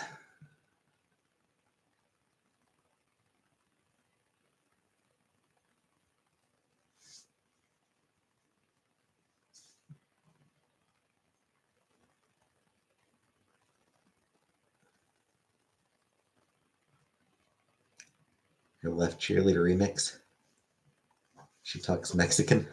Her Left Cheerleader remix. She talks Mexican.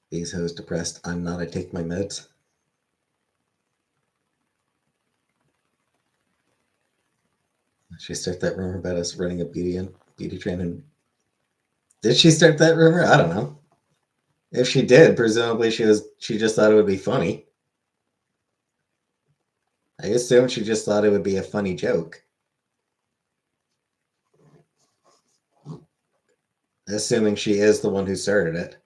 These hoes depressed. I'm not. I take my meds. She start that rumor about us running a beauty train? And did she start that rumor? I don't know. If she did, presumably she just thought it would be funny. I assume she just thought it would be a funny joke. Assuming she is the one who started it.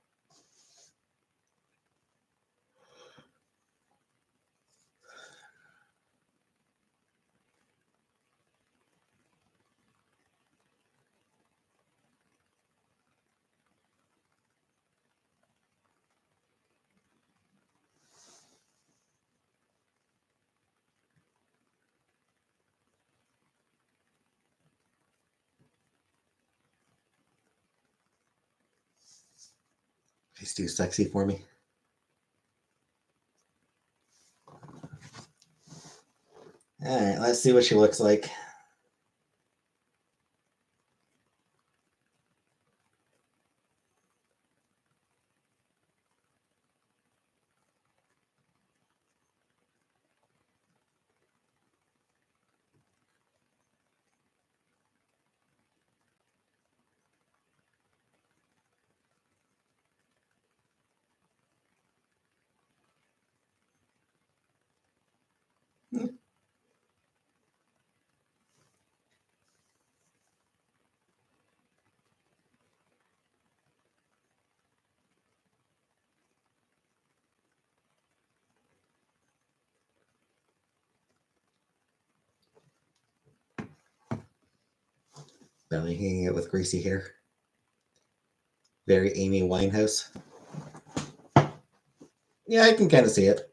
She's too sexy for me. All right, let's see what she looks like. Belly hanging out with greasy hair. Very Amy Winehouse. Yeah, I can kind of see it.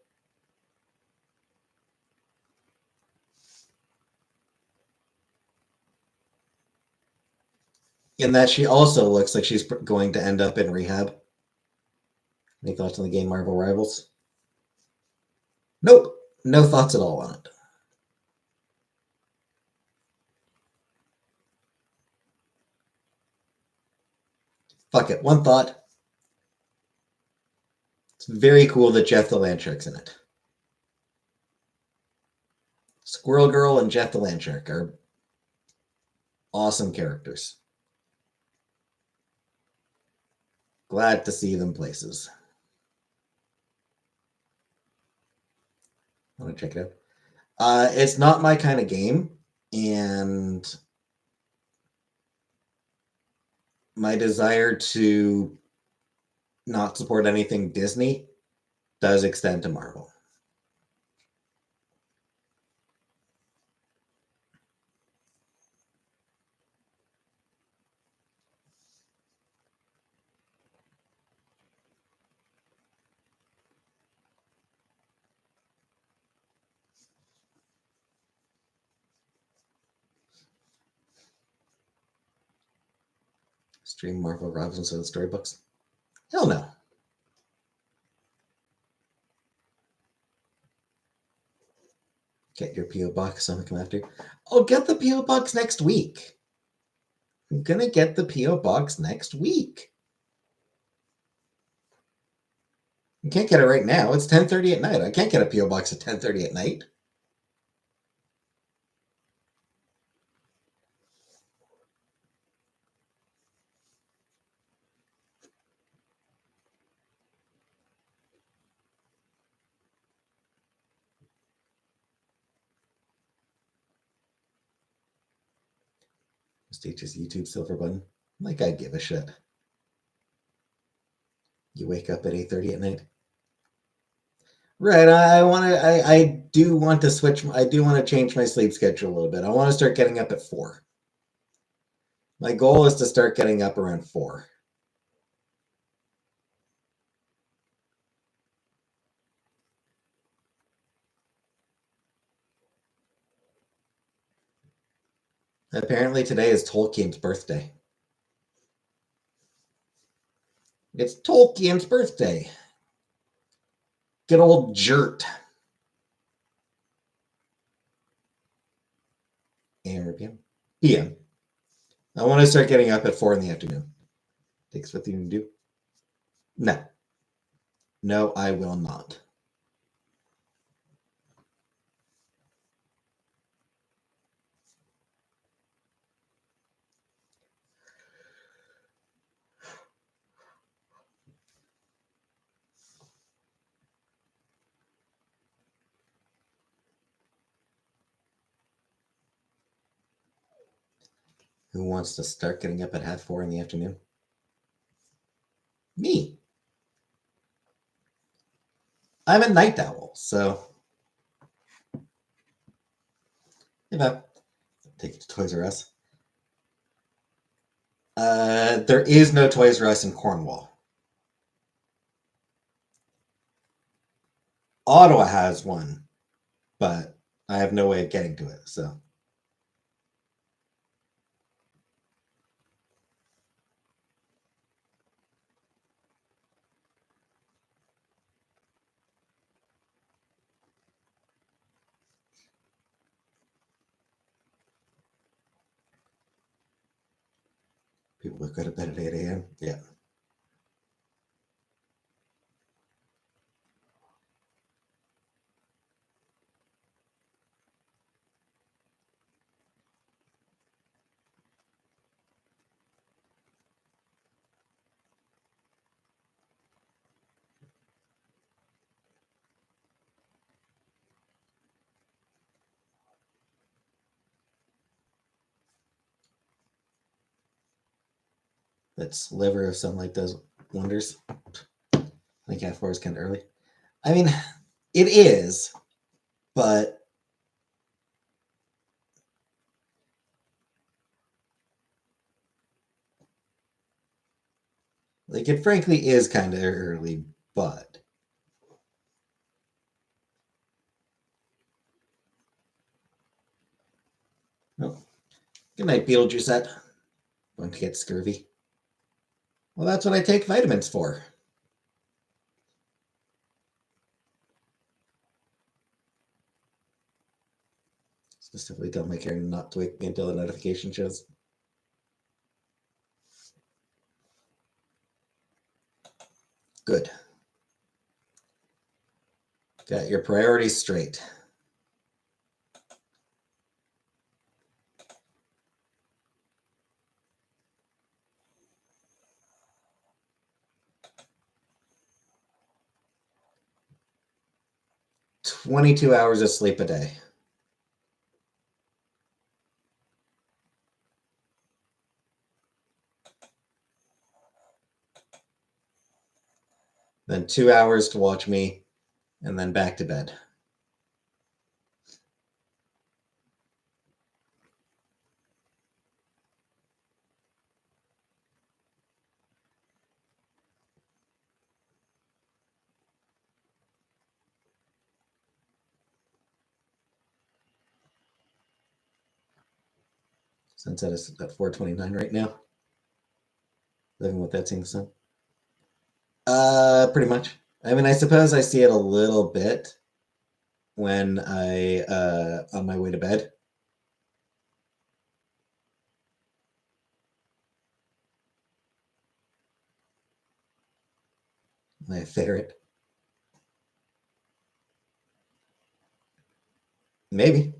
In that she also looks like she's going to end up in rehab. Any thoughts on the game Marvel Rivals? Nope. No thoughts at all on it. Fuck it. One thought. It's very cool that Jeff the Landshark's in it. Squirrel Girl and Jeff the Landshark are awesome characters. Glad to see them places. I want to check it out. It's not my kind of game, and my desire to not support anything Disney does extend to Marvel. Stream Marvel Robinson storybooks. Hell no. Get your P.O. box. I'm gonna come after you. I'll get the P.O. box next week. I'm gonna get the P.O. box next week. You can't get it right now. It's 10:30 at night. I can't get a P.O. box at 10:30 at night. Teaches YouTube silver button. Like I give a shit. You wake up at 8:30 at night. Right. I do want to switch. I do want to change my sleep schedule a little bit. I want to start getting up at 4. My goal is to start getting up around 4. Apparently today is Tolkien's birthday. It's Tolkien's birthday. Good old Jert. AM or PM? PM. I want to start getting up at 4 in the afternoon. Takes 15 to do. No. No, I will not. Who wants to start getting up at half 4 in the afternoon? Me. I'm a night owl, so. Hey, Bob. Take it to Toys R Us. There is no Toys R Us in Cornwall. Ottawa has one, but I have no way of getting to it, so. People would go to bed at 8 a.m. Yeah. That sliver of sunlight does wonders. I think half 4 is kind of early. I mean, it is, but like it frankly is kind of early, but oh. Good night, Beetlejuice. Going to get scurvy. Well, that's what I take vitamins for. Specifically tell my Karen not to wake me until the notification shows. Good. Got your priorities straight. "22 hours of sleep a day." Then 2 hours to watch me, and then back to bed. Sunset is at 4:29 right now. living without seeing the sun. Pretty much. I mean, I suppose I see it a little bit when I on my way to bed. My ferret. Maybe.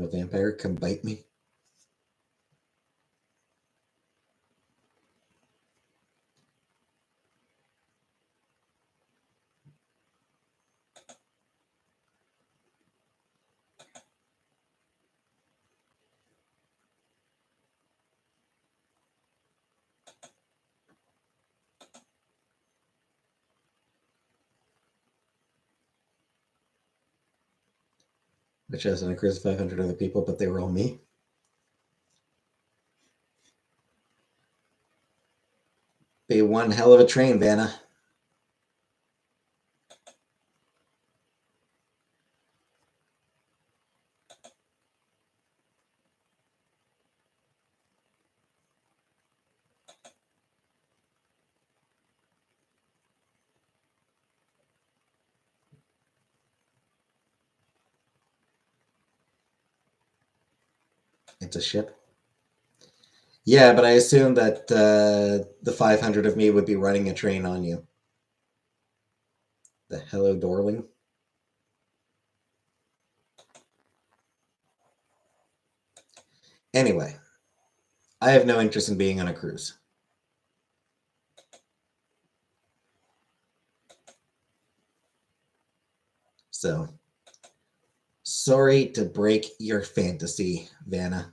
A vampire come bite me. Which has an cruise of 500 other people, but they were all me. Be one hell of a train, Vanna. It's a ship. Yeah, but I assume that the 500 of me would be running a train on you. The hello, darling. Anyway, I have no interest in being on a cruise. So, sorry to break your fantasy, Vanna.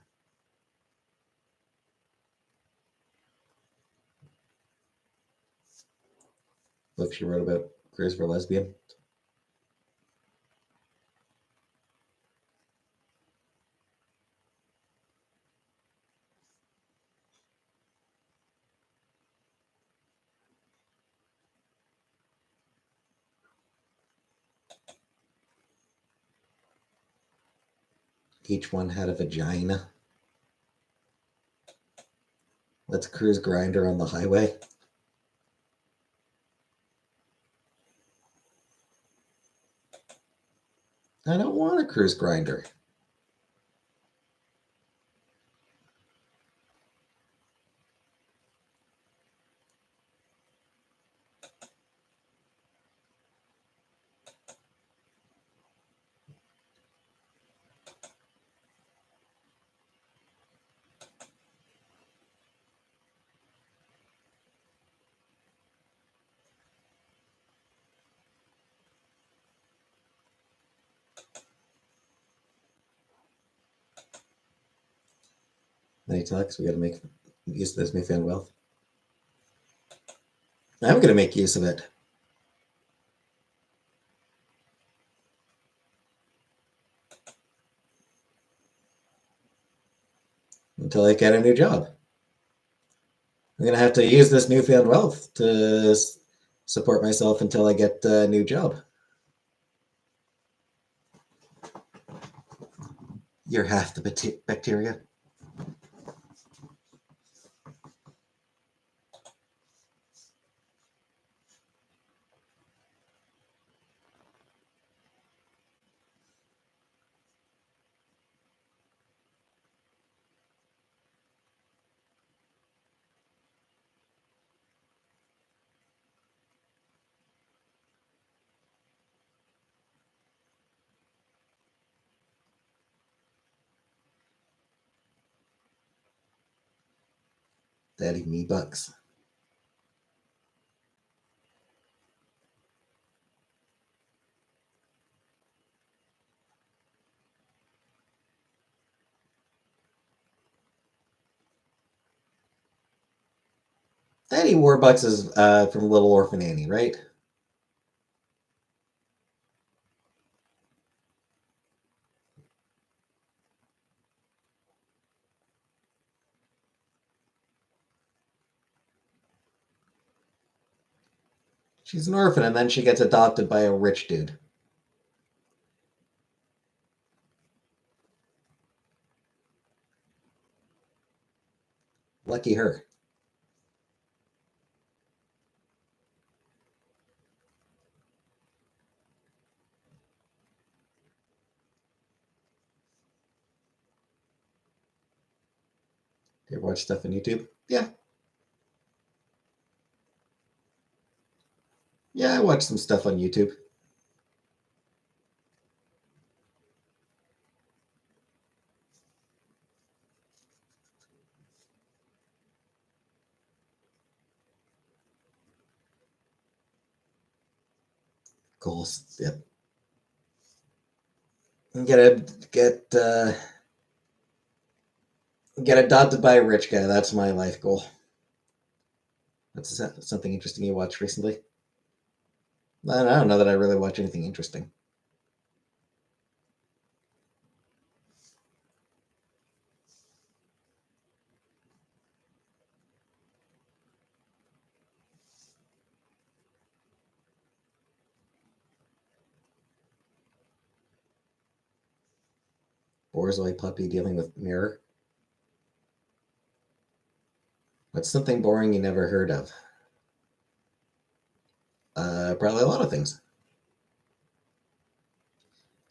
Book she wrote about Cruise for Lesbian. Each one had a vagina. Let's cruise grinder on the highway. I don't want a cruise grinder. Many talks. We got to make use of this newfound wealth. I'm going to make use of it. Until I get a new job. I'm going to have to use this newfound wealth to support myself until I get a new job. You're half the bacteria. Daddy me bucks. Daddy Warbucks is from Little Orphan Annie, right? She's an orphan, and then she gets adopted by a rich dude. Lucky her. Do you ever watch stuff on YouTube? Yeah. Yeah, I watch some stuff on YouTube. Goals. Yep. Get adopted by a rich guy. That's my life goal. That's something interesting you watched recently. I don't know that I really watch anything interesting. Borzoi puppy dealing with mirror. What's something boring you never heard of? Probably a lot of things.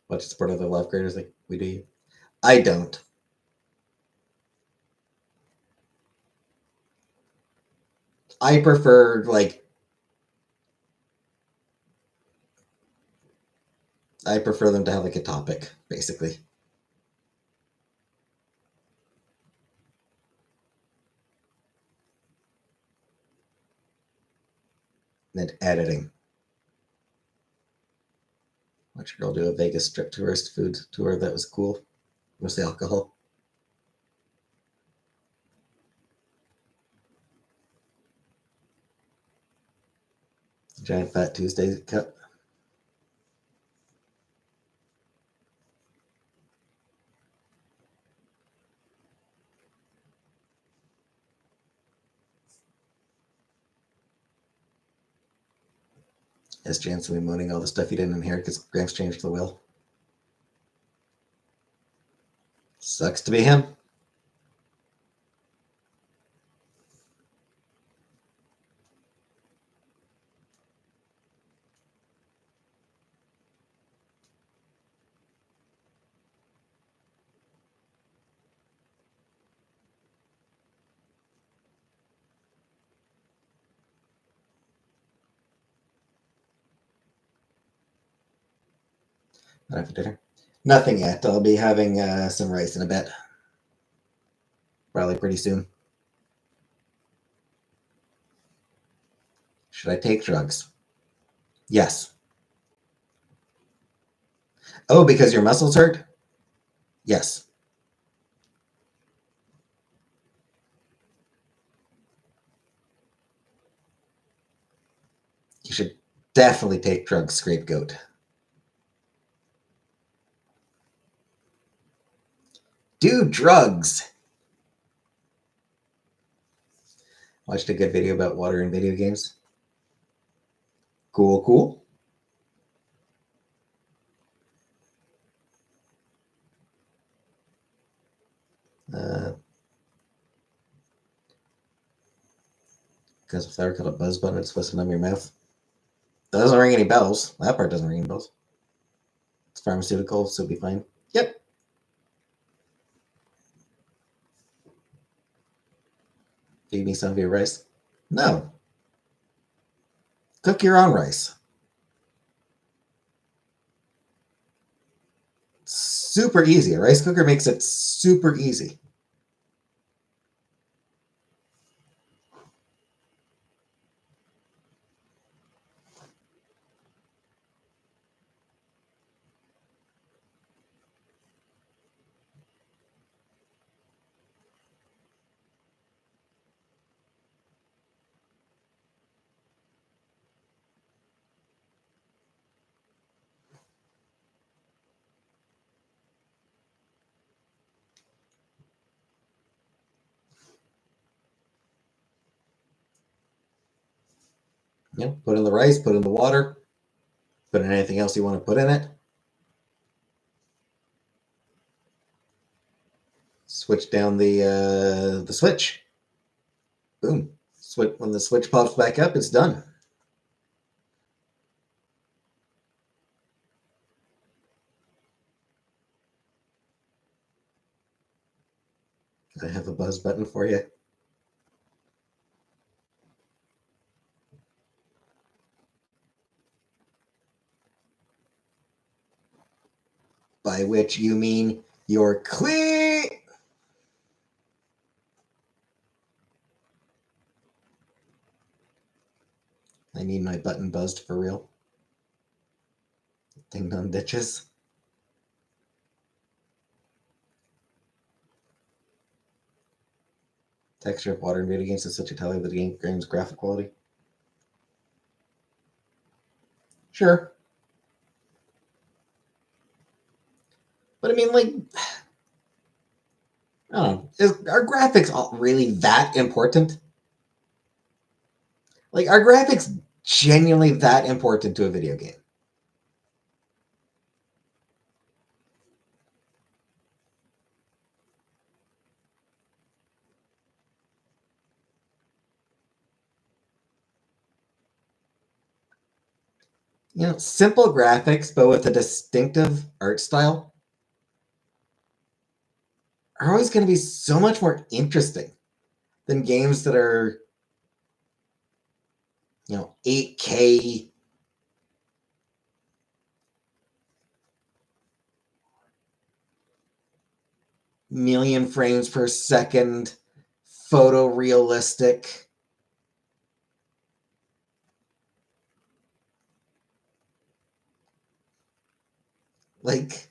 Watch support other love creators like we do. I don't. I prefer them to have like a topic, basically. And editing. Watch a girl do a Vegas strip tourist food tour that was cool. Mostly alcohol. Giant Fat Tuesday cup. As Jansen bemoaning all the stuff he didn't inherit because Gramps changed the will. Sucks to be him. Not after dinner. Nothing yet. I'll be having some rice in a bit. Probably pretty soon. Should I take drugs? Yes. Oh, because your muscles hurt? Yes. You should definitely take drugs, scapegoat. Do drugs. Watched a good video about water in video games. Cool, cool. Because if I were called a buzz button, it's supposed to numb your mouth. That doesn't ring any bells. That part doesn't ring any bells. It's pharmaceutical, so it'll be fine. Yep. Feed me some of your rice. No. Cook your own rice. Super easy. A rice cooker makes it super easy. You know, put in the rice, put in the water, put in anything else you want to put in it. Switch down the switch. Boom. Switch, when the switch pops back up, it's done. I have a buzz button for you. By which you mean you're clear. I need my button buzzed for real. Ding dong ditches. Texture of water in video games is such a tell of the game's graphic quality. Sure. But I mean, like, I don't know. Are graphics really that important? Like, are graphics genuinely that important to a video game? You know, simple graphics, but with a distinctive art style, are always going to be so much more interesting than games that are, 8K, million frames per second, photorealistic. Like,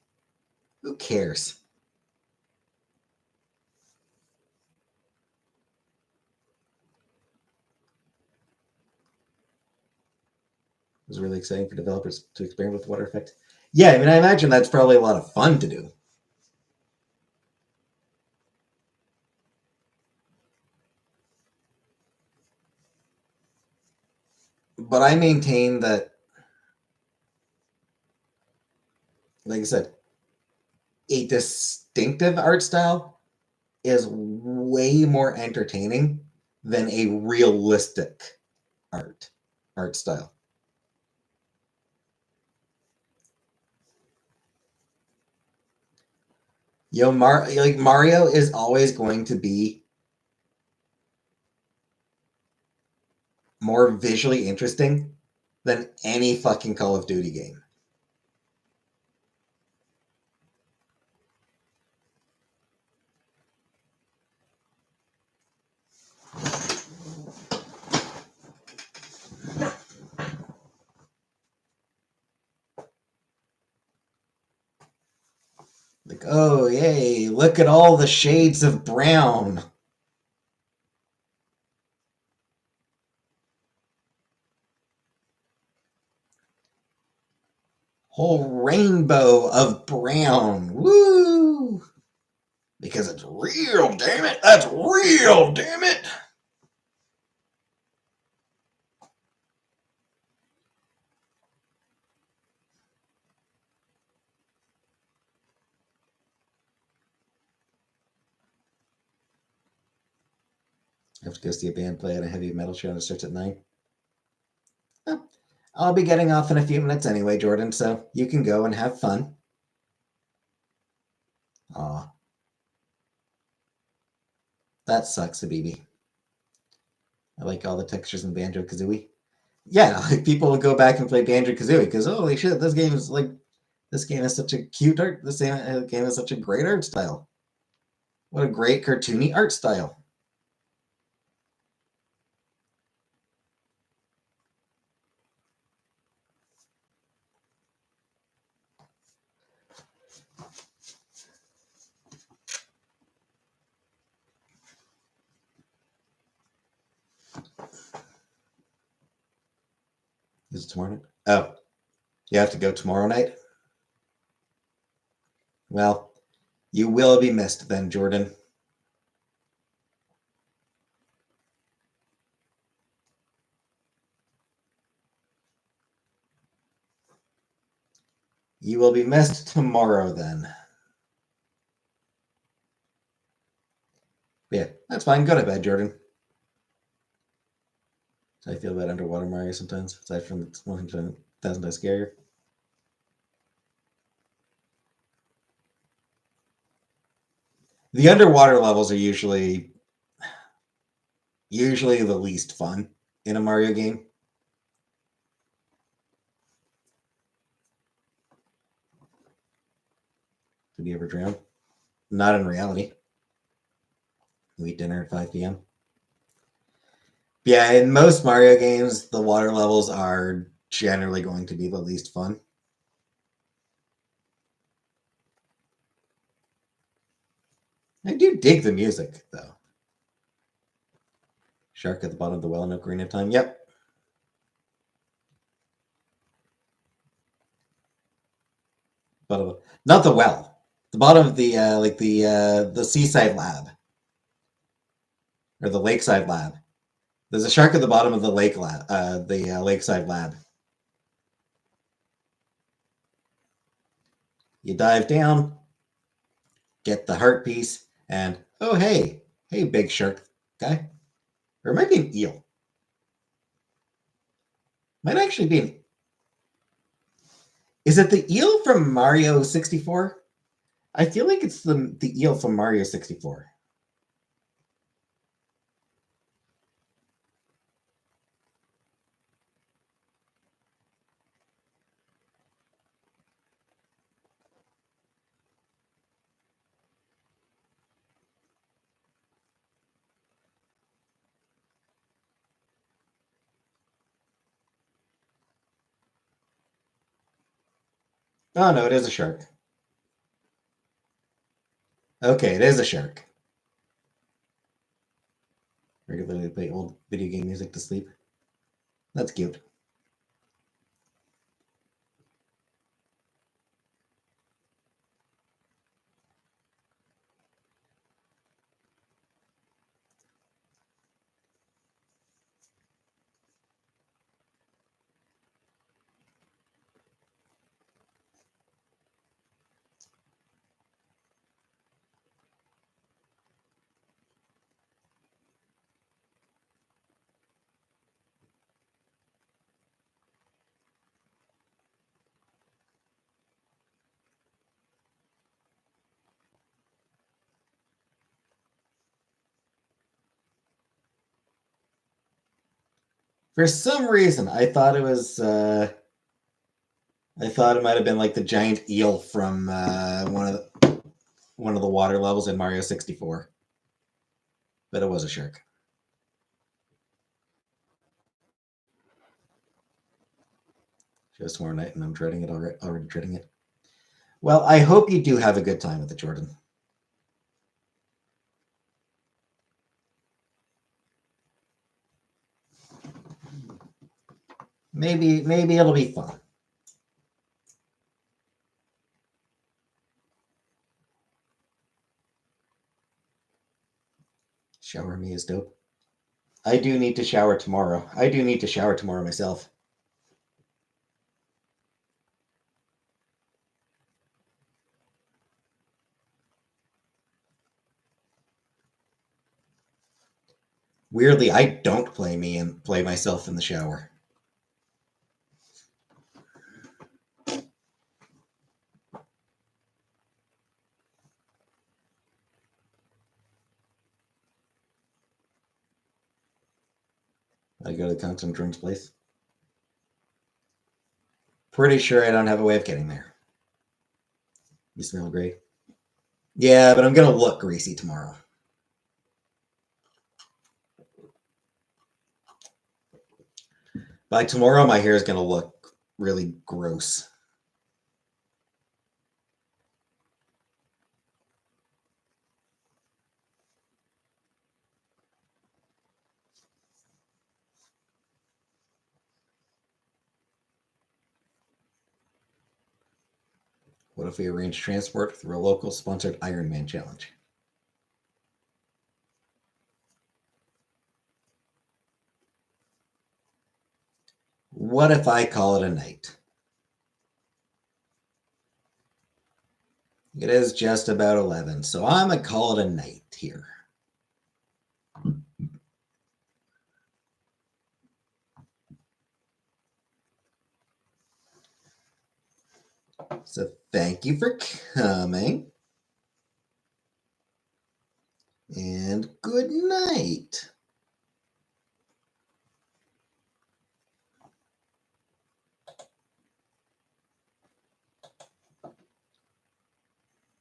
who cares? It was really exciting for developers to experiment with the water effect. Yeah, I mean, I imagine that's probably a lot of fun to do. But I maintain that, like I said, a distinctive art style is way more entertaining than a realistic art style. Like Mario is always going to be more visually interesting than any fucking Call of Duty game. Like, oh, yay, look at all the shades of brown. Whole rainbow of brown. Woo! Because it's real, damn it. That's real, damn it. I have to go see a band play at a heavy metal show and it starts at 9. Oh, I'll be getting off in a few minutes anyway, Jordan, so you can go and have fun. Aw. That sucks, Habibi. I like all the textures in Banjo Kazooie. Yeah, like people will go back and play Banjo Kazooie because holy shit, this game has such a cute art. This game has such a great art style. What a great cartoony art style. Is it tomorrow night? Oh, you have to go tomorrow night? Well, you will be missed then, Jordan. You will be missed tomorrow then. Yeah, that's fine. Go to bed, Jordan. I feel about underwater Mario sometimes, aside from it's 1,000 times scarier. The underwater levels are usually the least fun in a Mario game. Did you ever drown? Not in reality. You eat dinner at 5 p.m. Yeah, in most Mario games, the water levels are generally going to be the least fun. I do dig the music, though. Shark at the bottom of the well in Ocarina of Time. Yep. But not the well. The bottom of the the seaside lab or the lakeside lab. There's a shark at the bottom of the lake lab, the lakeside lab. You dive down, get the heart piece, and oh hey, big shark guy, or it might be an eel. Might actually be an. Is it the eel from Mario 64? I feel like it's the eel from Mario 64. Oh no, it is a shark. Okay, it is a shark. Regularly play old video game music to sleep. That's cute. For some reason, I thought it was. I thought it might have been like the giant eel from one of the water levels in Mario 64, but it was a shark. Just tomorrow night, and I'm dreading it already. Already dreading it. Well, I hope you do have a good time with it, Jordan. Maybe it'll be fun. Shower me is dope. I do need to shower tomorrow. I do need to shower tomorrow myself. Weirdly, I don't play myself in the shower. I go to the Constant Drums place. Pretty sure I don't have a way of getting there. You smell great. Yeah, but I'm gonna look greasy tomorrow. By tomorrow, my hair is gonna look really gross. What if we arrange transport through a local sponsored Ironman challenge? What if I call it a night? It is just about 11, so I'm going to call it a night here. So thank you for coming. And good night.